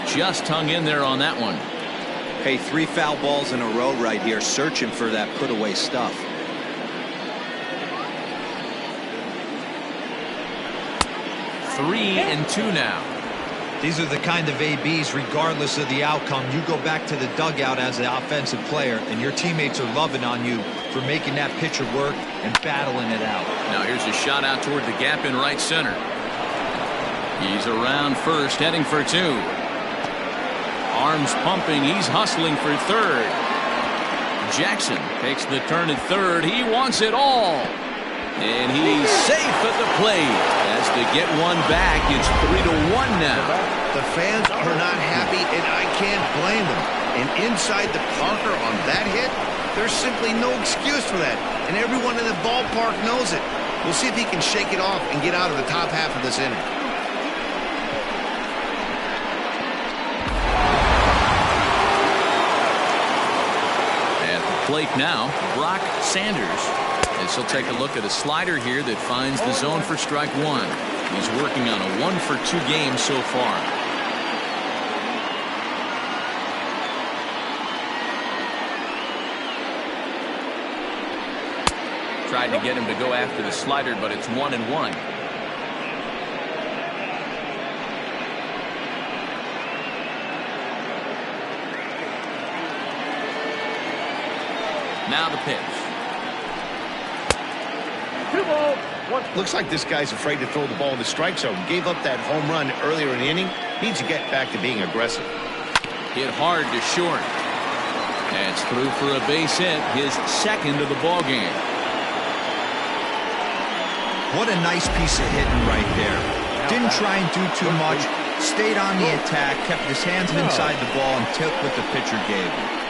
Just hung in there on that one. Hey, 3 foul balls in a row right here, searching for that put-away stuff. Three and 2 now. These are the kind of ABs, regardless of the outcome. You go back to the dugout as an offensive player, and your teammates are loving on you for making that pitcher work and battling it out. Now here's a shot out toward the gap in right center. He's around first, heading for 2. Arms pumping, he's hustling for third. Jackson takes the turn at third. He wants it all. And he's safe at the plate. As they get one back, it's 3-1 now. The fans are not happy, and I can't blame them. And inside the bunker on that hit, there's simply no excuse for that. And everyone in the ballpark knows it. We'll see if he can shake it off and get out of the top half of this inning. Plate now, Brock Sanders, as he'll take a look at a slider here that finds the zone for strike 1. He's working on a 1 for 2 game so far. Tried to get him to go after the slider, but it's 1-1. Now the pitch. 2 balls, 1 strike. Looks like this guy's afraid to throw the ball in the strike zone. Gave up that home run earlier in the inning. Needs to get back to being aggressive. Hit hard to short. That's through for a base hit, his second of the ball game. What a nice piece of hitting right there. Didn't try and do too much. Stayed on the attack, kept his hands inside the ball, and took what the pitcher gave him.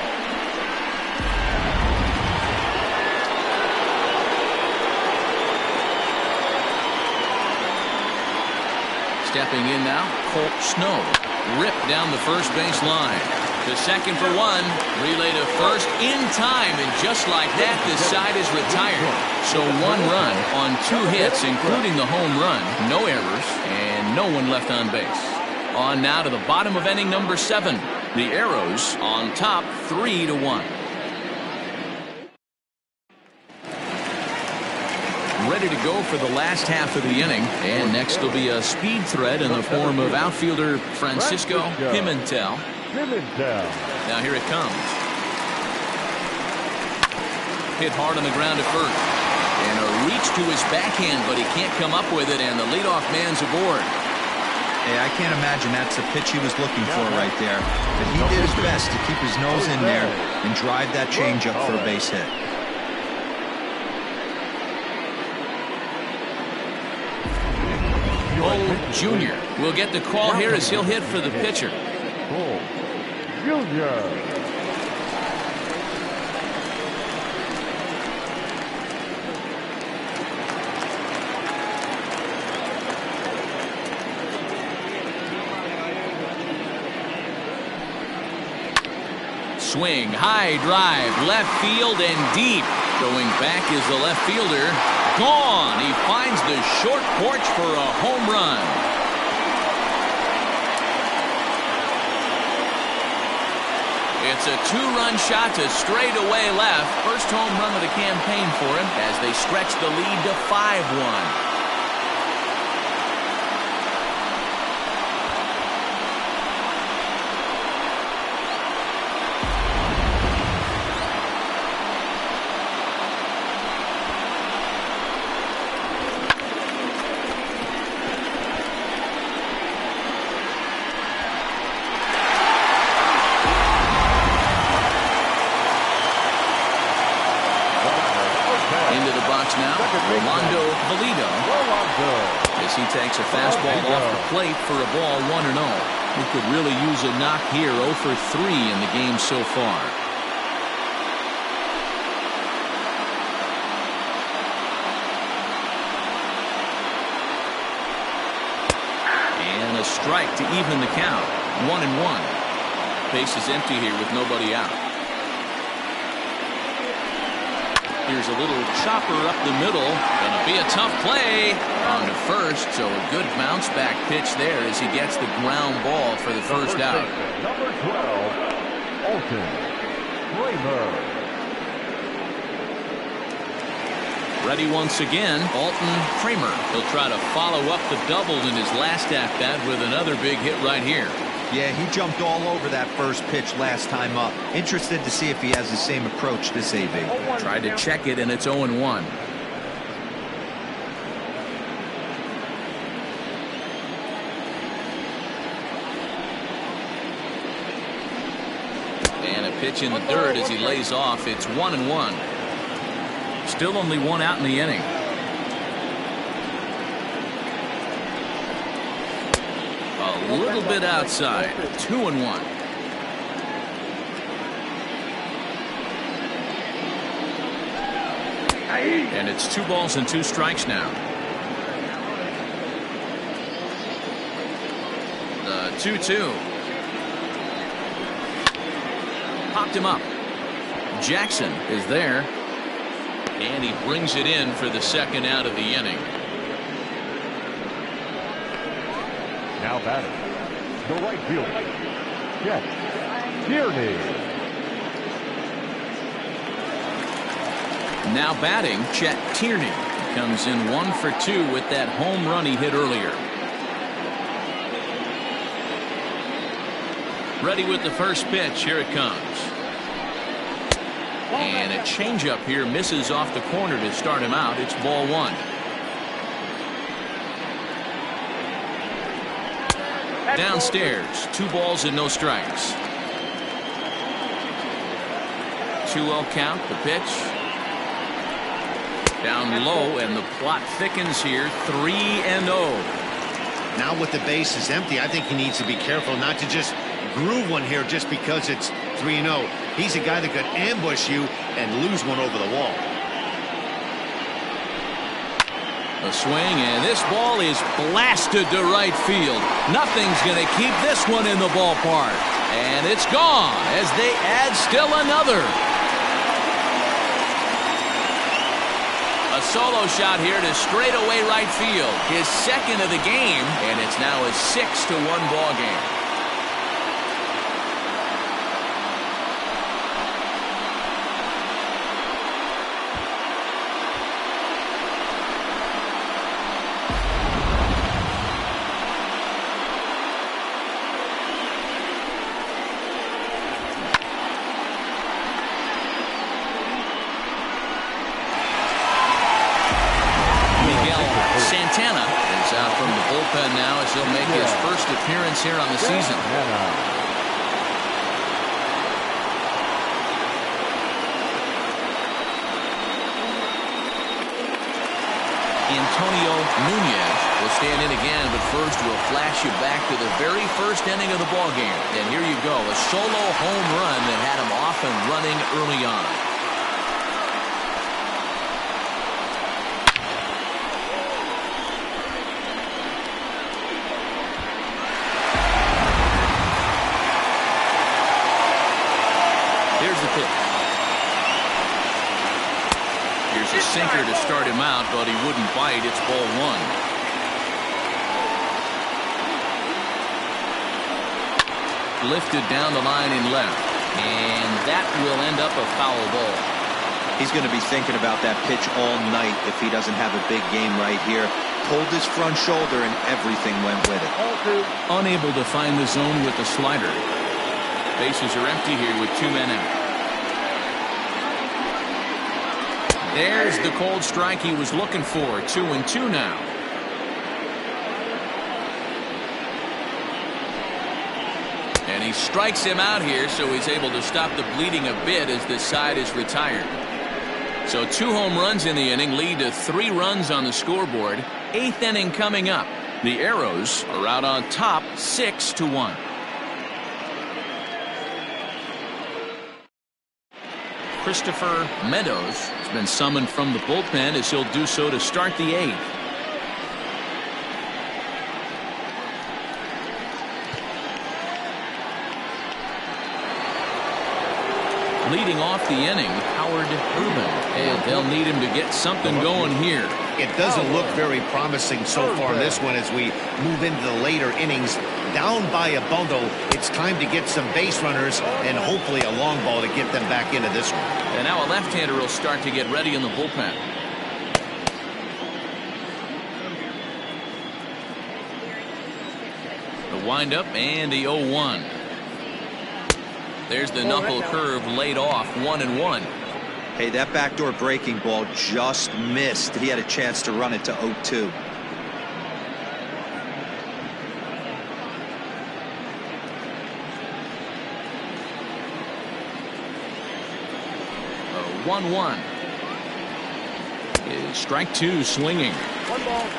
Stepping in now, Colt Snow. ripped down the first base line. To second for one, relay to first in time, and just like that, this side is retired. So 1 run on 2 hits, including the home run, no errors, and no one left on base. On now to the bottom of inning number 7. The Arrows on top 3-1. Ready to go for the last half of the inning, and next will be a speed threat in the form of outfielder Francisco Pimentel. Now here it comes. Hit hard on the ground at first, and a reach to his backhand, but he can't come up with it, and the leadoff man's aboard. Hey, I can't imagine that's the pitch he was looking for right there, but he did his best to keep his nose in there and drive that changeup for a base hit. Jr. will get the call here as he'll hit for the pitcher. Swing, high drive, left field and deep. Going back is the left fielder. Gone. He finds the short porch for a home run. It's a 2-run shot to straightaway left. First home run of the campaign for him as they stretch the lead to 5-1. As he takes a fastball off the plate for a ball 1-0. He could really use a knock here. 0 for 3 in the game so far. And a strike to even the count. 1-1. Base is empty here with nobody out. Here's a little chopper up the middle. Gonna be a tough play on to first, so a good bounce back pitch there as he gets the ground ball for the first out. Number 12, Alton Kramer. Ready once again, Alton Kramer. He'll try to follow up the double in his last at-bat with another big hit right here. Yeah, he jumped all over that first pitch last time up. Interested to see if he has the same approach this AB. Tried to check it, and it's 0-1. And a pitch in the dirt as he lays off. It's 1-1. Still only 1 out in the inning. A little bit outside. 2-1. And it's 2 balls and 2 strikes now. The 2-2. Popped him up. Jackson is there. And he brings it in for the second out of the inning. Now batting, the right fielder, Chet Tierney. Now batting, Chet Tierney. Comes in 1 for 2 with that home run he hit earlier. Ready with the first pitch. Here it comes. And a changeup here misses off the corner to start him out. It's ball 1. Downstairs, 2 balls and no strikes. 2-0 count. The pitch. Down low, and the plot thickens here. 3-0. Now with the base is empty, I think he needs to be careful not to just groove one here just because it's 3-0. He's a guy that could ambush you and lose one over the wall. A swing, and this ball is blasted to right field. Nothing's going to keep this one in the ballpark. And it's gone as they add still another. A solo shot here to straightaway right field. His second of the game, and it's now a 6-1 ball game. Now as he'll make his first appearance here on the season. Antonio Nunez will stand in again, but first we'll flash you back to the very first inning of the ballgame. And here you go, a solo home run that had him off and running early on. Here's a sinker to start him out, but he wouldn't bite. It's ball one. Lifted down the line in left, and that will end up a foul ball. He's going to be thinking about that pitch all night if he doesn't have a big game right here. Pulled his front shoulder, and everything went with it. Unable to find the zone with the slider. Bases are empty here with 2 men out. There's the cold strike he was looking for. 2-2 now. And he strikes him out here, so he's able to stop the bleeding a bit as this side is retired. So 2 home runs in the inning lead to 3 runs on the scoreboard. 8th inning coming up. The Arrows are out on top 6-1. Christopher Meadows has been summoned from the bullpen as he'll do so to start the 8th. Leading off the inning, Howard Urban, and they'll need him to get something going here. It doesn't look very promising so far in this one as we move into the later innings. Down by a bundle, it's time to get some base runners and hopefully a long ball to get them back into this one. And now a left-hander will start to get ready in the bullpen. The windup and the 0-1. There's the knuckle curve laid off, 1-1. Hey, that backdoor breaking ball just missed. He had a chance to run it to 0-2. A 1-1. Is strike 2 swinging.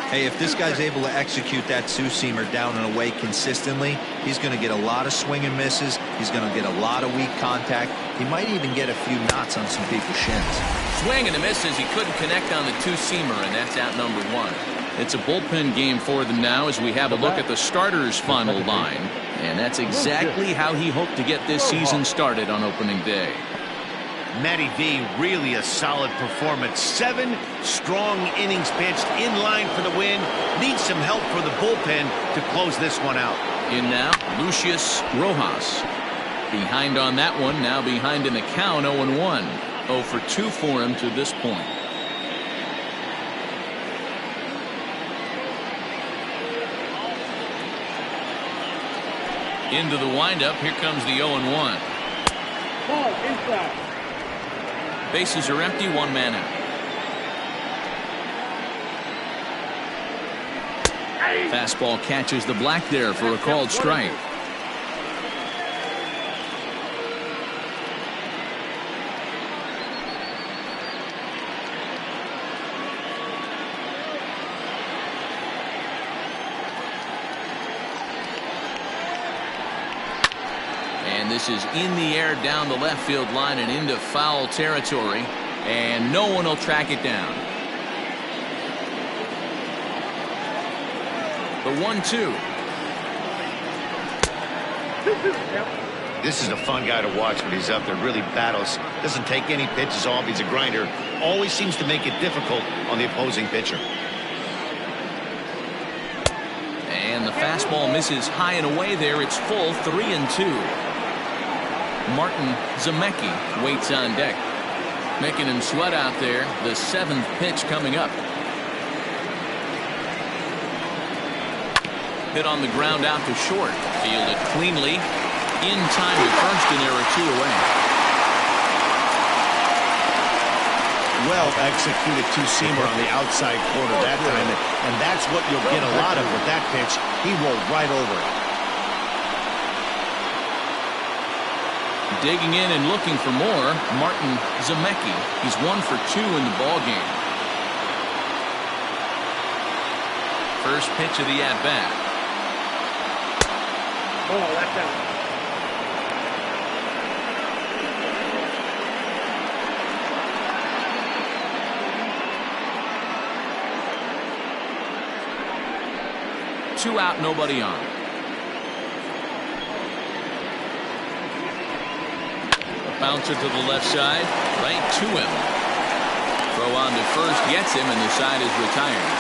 Hey, if this guy's able to execute that two-seamer down and away consistently, he's going to get a lot of swing and misses. He's going to get a lot of weak contact. He might even get a few knots on some people's shins. Swing and a miss as he couldn't connect on the two-seamer, and that's out number 1. It's a bullpen game for them now as we have a look at the starters' final line. And that's exactly how he hoped to get this season started on opening day. Matty V, really a solid performance. 7 strong innings pitched, in line for the win. Needs some help for the bullpen to close this one out. In now, Lucius Rojas. Behind on that one, now behind in the count, 0-1. 0 for 2 for him to this point. Into the windup, here comes the 0-1. Ball inside. Bases are empty, 1 man out. Fastball catches the black there for a called strike. And this is in the air down the left field line and into foul territory, and no one will track it down. The 1-2. This is a fun guy to watch when he's up there. Really battles. Doesn't take any pitches off. He's a grinder. Always seems to make it difficult on the opposing pitcher. And the fastball misses high and away there. It's full, 3-2. Martin Zemecki waits on deck, making him sweat out there. The 7th pitch coming up. Hit on the ground out to short. Fielded cleanly. In time to first, and there are 2 away. Well executed two-seamer on the outside corner that time, and that's what you'll get a lot of with that pitch. He rolled right over it. Digging in and looking for more, Martin Zemecki. He's 1 for 2 in the ballgame. First pitch of the at-bat. Oh, that's out. Two out, nobody on. A bouncer to the left side, right to him. Throw on to first, gets him, and the side is retired.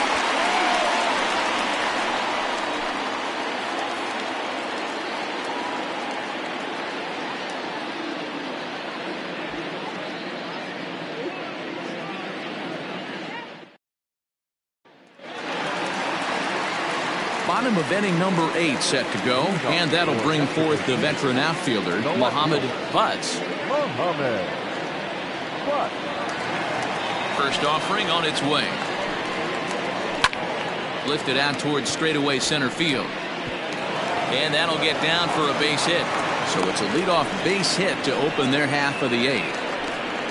Bottom of inning number 8 set to go, and that'll bring forth the veteran outfielder, Muhammad Butts. First offering on its way. Lifted out towards straightaway center field. And that'll get down for a base hit. So it's a leadoff base hit to open their half of the 8th.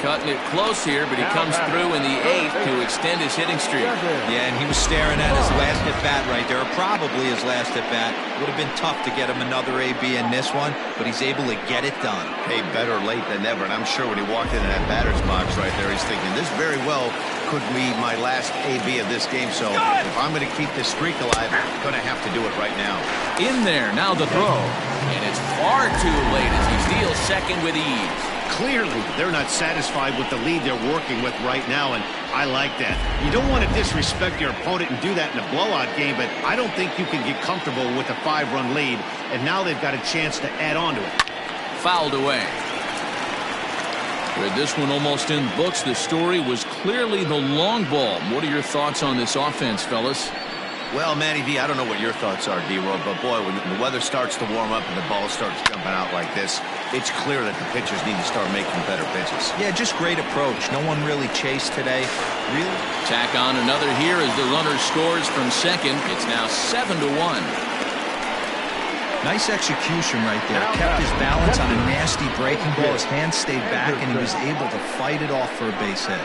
Cutting it close here, but he comes through in the 8th to extend his hitting streak. Yeah, and he was staring at his last at-bat right there, or probably his last at-bat. Would have been tough to get him another AB in this one, but he's able to get it done. Hey, better late than never, and I'm sure when he walked into that batter's box right there, he's thinking, this very well could be my last AB of this game, so if I'm going to keep this streak alive, I'm going to have to do it right now. In there, now the throw. And it's far too late as he steals second with ease. Clearly, they're not satisfied with the lead they're working with right now, and I like that. You don't want to disrespect your opponent and do that in a blowout game, but I don't think you can get comfortable with a 5-run lead, and now they've got a chance to add on to it. Fouled away. With this one almost in books, the story was clearly the long ball. What are your thoughts on this offense, fellas? Well, Manny V, I don't know what your thoughts are, D-Roll, but boy, when the weather starts to warm up and the ball starts jumping out like this, it's clear that the pitchers need to start making better pitches. Yeah, just great approach. No one really chased today. Really? Tack on another here as the runner scores from second. It's now 7-1. Nice execution right there. Kept his balance on a nasty breaking ball. His hands stayed back, and he was able to fight it off for a base hit.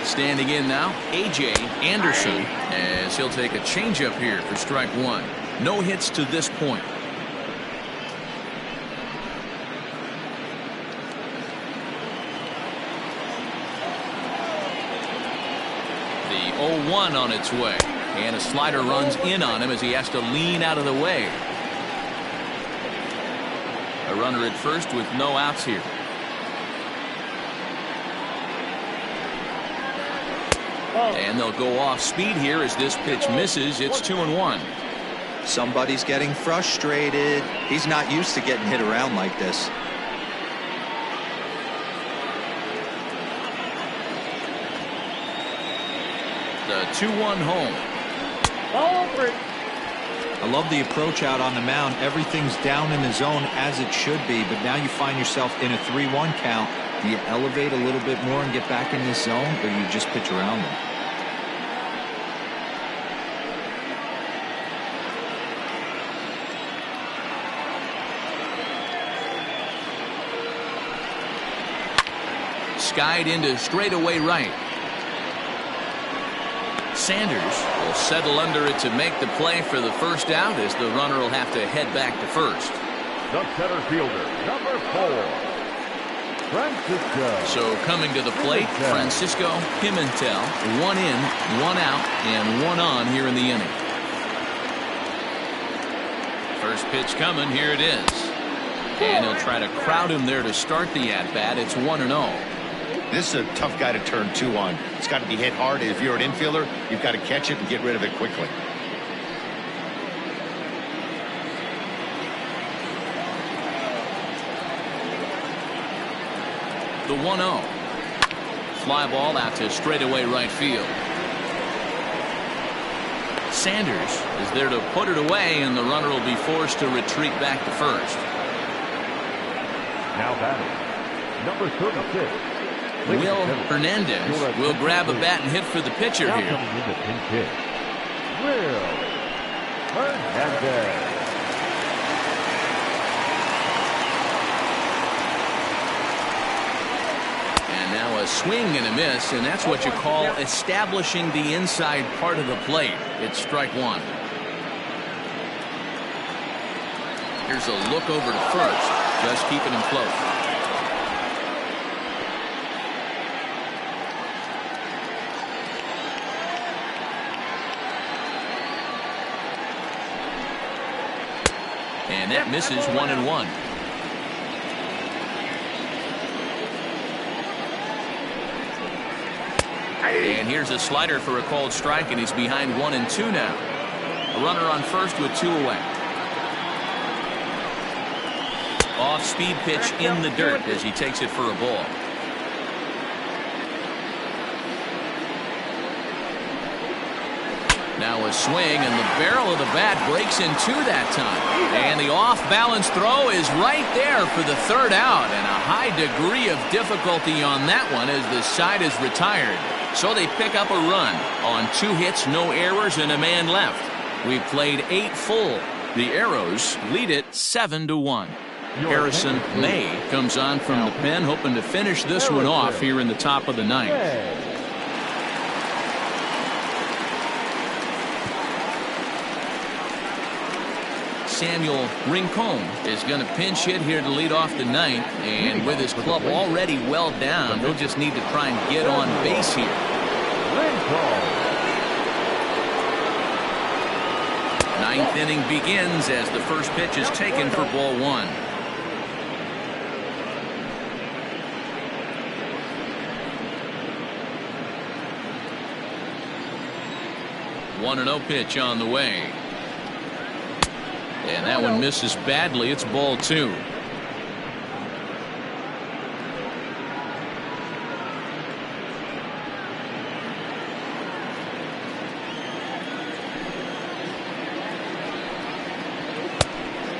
Standing in now, A.J. Anderson, as he'll take a changeup here for strike 1. No hits to this point. The 0-1 on its way, and a slider runs in on him as he has to lean out of the way. A runner at first with no outs here. And they'll go off speed here as this pitch misses. It's 2-1. Somebody's getting frustrated. He's not used to getting hit around like this. The 2-1 home. I love the approach out on the mound. Everything's down in the zone as it should be, but now you find yourself in a 3-1 count. Do you elevate a little bit more and get back in this zone, or you just pitch around them? Skied into straightaway right. Sanders will settle under it to make the play for the first out as the runner will have to head back to first. The center fielder, number 4, Francisco. So coming to the plate, Francisco Pimentel. 1 in, 1 out, and 1 on here in the inning. First pitch coming, here it is. And he'll try to crowd him there to start the at-bat. It's 1-0. This is a tough guy to turn 2 on. It's got to be hit hard. If you're an infielder, you've got to catch it and get rid of it quickly. The 1-0. Fly ball out to straightaway right field. Sanders is there to put it away, and the runner will be forced to retreat back to first. Now batting, number 36. Will Hernandez will grab a bat and hit for the pitcher Now here. coming in the pinch hit, Will Hernandez. And now a swing and a miss, and that's what you call establishing the inside part of the plate. It's strike 1. Here's a look over to first, just keeping him close. And that misses 1-1. And here's a slider for a called strike, and he's behind 1-2 now. A runner on first with 2 away. Off-speed pitch in the dirt as he takes it for a ball. Now a swing, and the barrel of the bat breaks in 2 that time. And the off-balance throw is right there for the 3rd out, and a high degree of difficulty on that one as the side is retired. So they pick up a run on 2 hits, no errors, and a man left. We've played 8 full. The Arrows lead it 7-1. Harrison May comes on from the pen, hoping to finish this one off here in the top of the 9th. Samuel Rincon is going to pinch hit here to lead off the 9th, and with his club already well down, they'll just need to try and get on base here. 9th inning begins as the first pitch is taken for ball 1. One 1-0 pitch on the way. And that one misses badly. It's ball 2.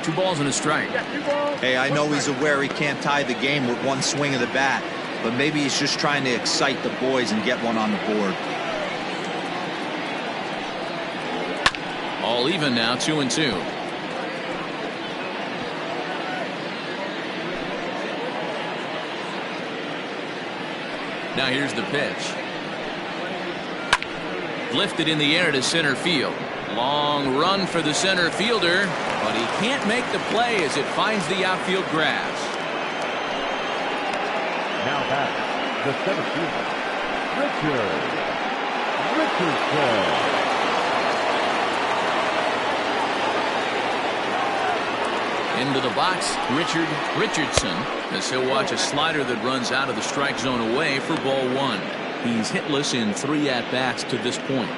Two balls and a strike. Hey, I know he's aware he can't tie the game with 1 swing of the bat, but maybe he's just trying to excite the boys and get one on the board. All even now, 2-2. Now here's the pitch. Lifted in the air to center field. Long run for the center fielder, but he can't make the play as it finds the outfield grass. Now back, the center fielder, Richardson. Into the box, Richardson, as he'll watch a slider that runs out of the strike zone away for ball 1. He's hitless in 3 at-bats to this point.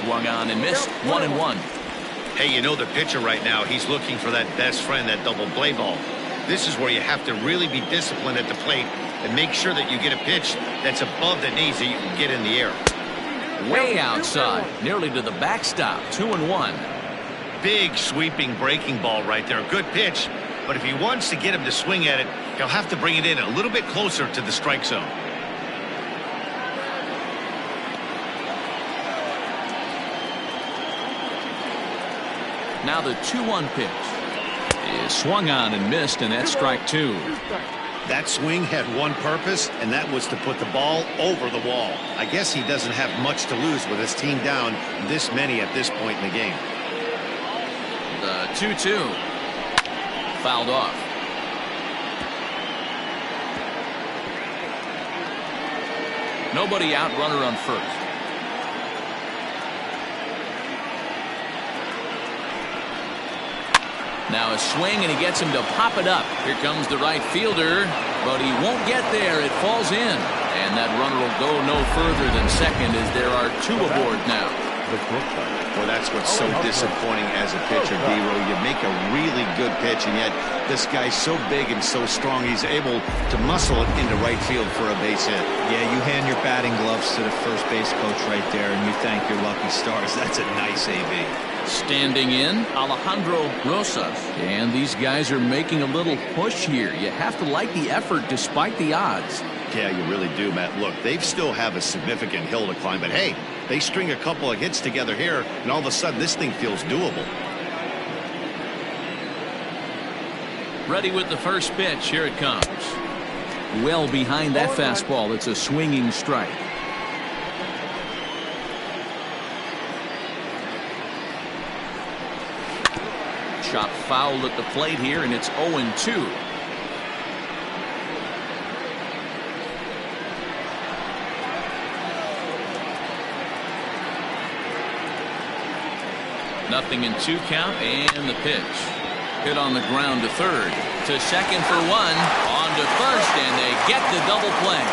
Swung on and missed. 1-1. Hey, you know the pitcher right now, he's looking for that best friend, that double play ball. This is where you have to really be disciplined at the plate and make sure that you get a pitch that's above the knees that you can get in the air. Way outside, nearly to the backstop. 2-1. Big sweeping breaking ball right there. Good pitch, but if he wants to get him to swing at it, he'll have to bring it in a little bit closer to the strike zone. Now the 2-1 pitch is swung on and missed, and that's strike 2. That swing had one purpose, and that was to put the ball over the wall. I guess he doesn't have much to lose with his team down this many at this point in the game. The 2-2. Fouled off. Nobody out, runner on first. Now a swing, and he gets him to pop it up. Here comes the right fielder, but he won't get there. It falls in. And that runner will go no further than second as there are two aboard now. Well, that's what's so disappointing as a pitcher, D-Row. You make a really good pitch, and yet this guy's so big and so strong, he's able to muscle it into right field for a base hit. Yeah, you hand your batting gloves to the first base coach right there, and you thank your lucky stars. That's a nice AB. Standing in, Alejandro Rosas. And these guys are making a little push here. You have to like the effort despite the odds. Yeah, you really do, Matt. Look, they still have a significant hill to climb, but hey, they string a couple of hits together here, and all of a sudden this thing feels doable. Ready with the first pitch. Here it comes. Well behind that fastball. It's a swinging strike. Chop foul at the plate here, and it's 0-2. Nothing in 2 count, and the pitch. Hit on the ground to third. To second for 1. On to first, and they get the double play.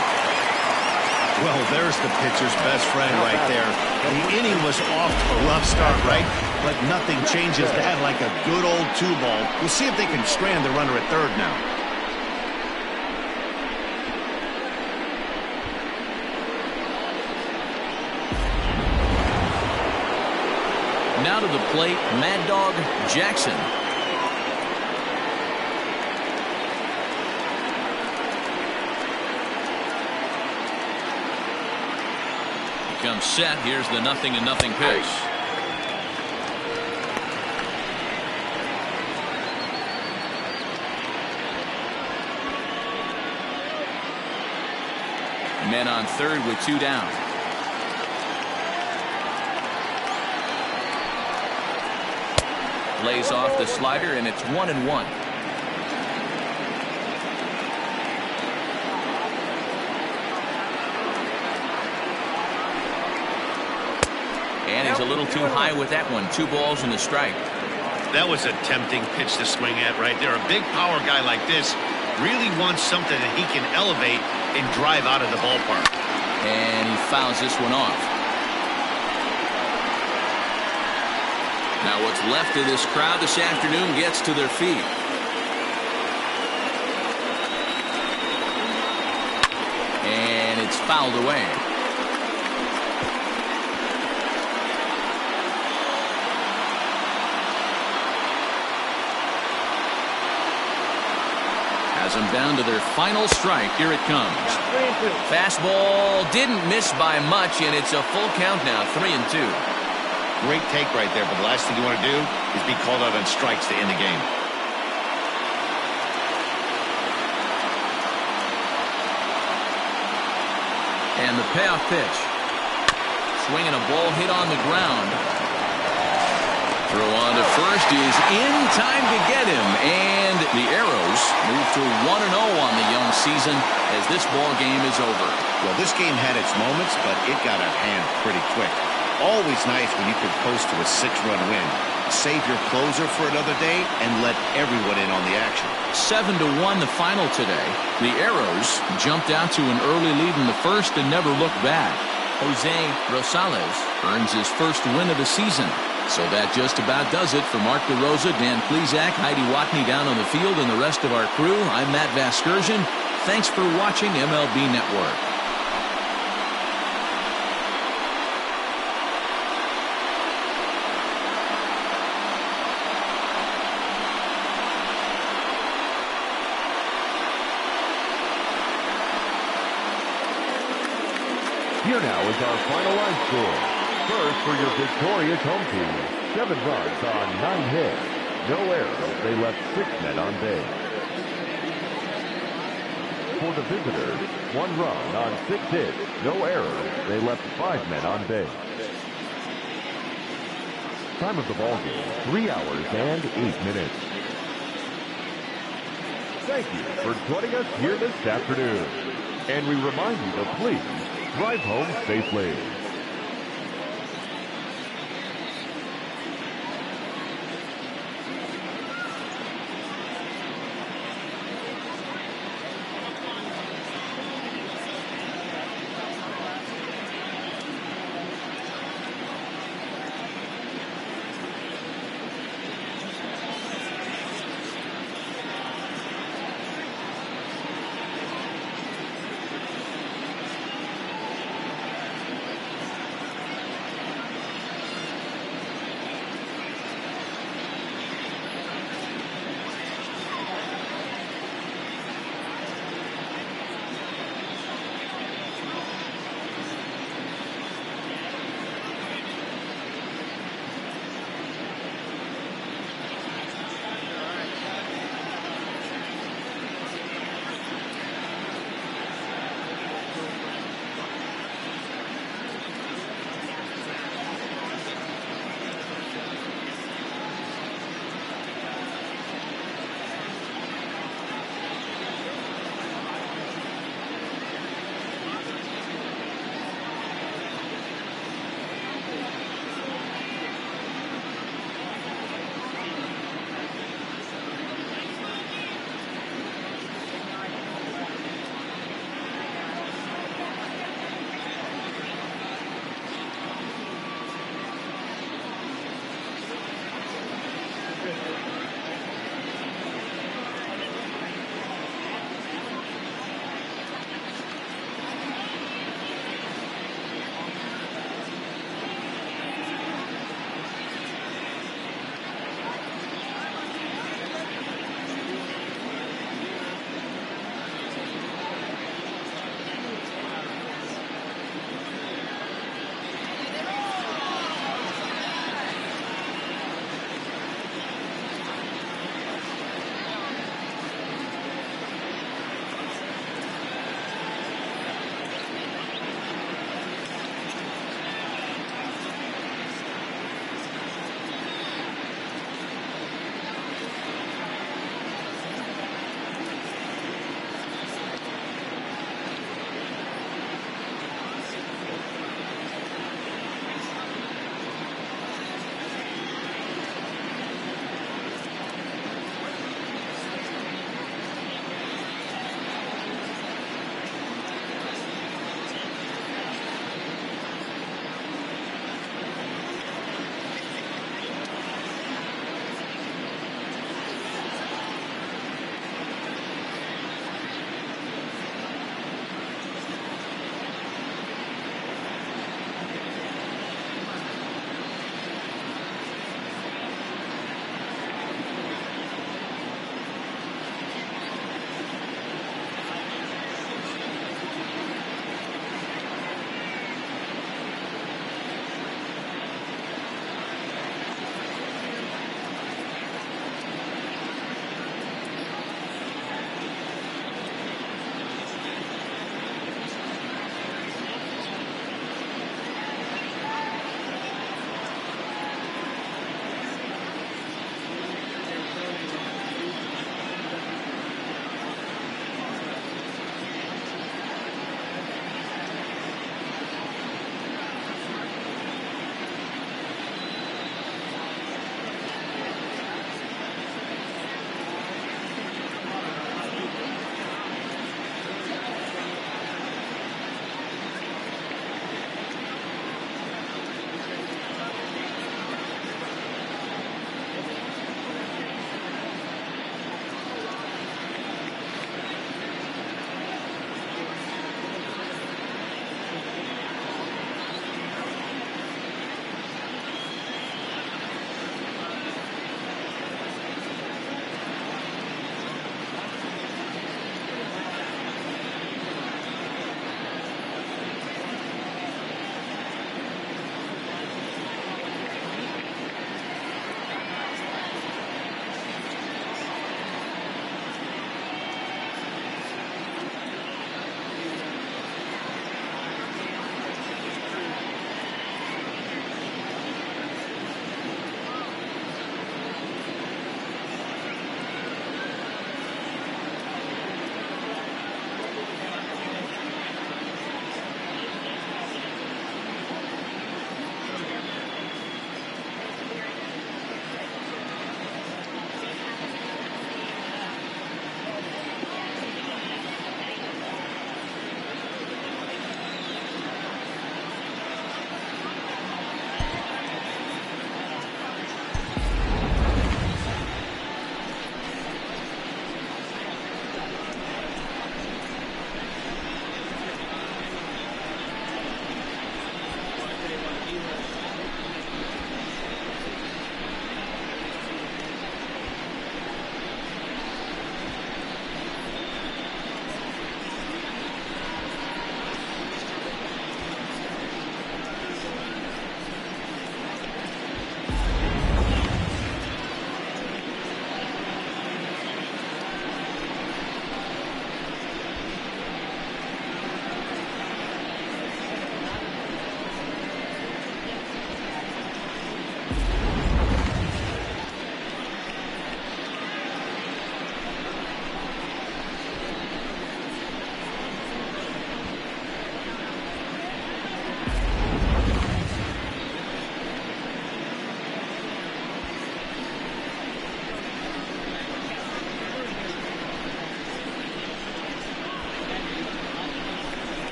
Well, there's the pitcher's best friend right there. The inning was off to a rough start, right? But nothing changes that like a good old 2-ball. We'll see if they can strand the runner at third now. Now to the plate, Mad Dog Jackson. Comes set. Here's the 0-0 pitch. Men on third with 2 down. Lays off the slider, and it's 1-1. And he's a little too high with that one. 2 balls and a strike. That was a tempting pitch to swing at right there. A big power guy like this really wants something that he can elevate and drive out of the ballpark. And he fouls this one off. Now what's left of this crowd this afternoon gets to their feet. And it's fouled away. Has them down to their final strike. Here it comes. 3-2. Fastball didn't miss by much, and it's a full count now. 3-2. Great take right there, but the last thing you want to do is be called out on strikes to end the game. And the payoff pitch. Swinging a ball hit on the ground. Throw on to first is in time to get him. And the Arrows move to 1-0 on the young season as this ball game is over. Well, this game had its moments, but it got out of hand pretty quick. Always nice when you could coast to a 6-run win. Save your closer for another day and let everyone in on the action. 7-1 the final today. The Arrows jumped out to an early lead in the first and never looked back. Jose Rosales earns his first win of the season. So that just about does it for Mark DeRosa, Dan Plesac, Heidi Watney down on the field, and the rest of our crew. I'm Matt Vasgersian. Thanks for watching MLB Network. Here now is our final line score. First for your victorious home team, 7 runs on 9 hits. No errors. They left 6 men on base. for the visitors. 1 run on 6 hits, no errors. They left 5 men on base. Time of the ball game, 3 hours and 8 minutes. Thank you for joining us here this afternoon. And we remind you to please drive home safely.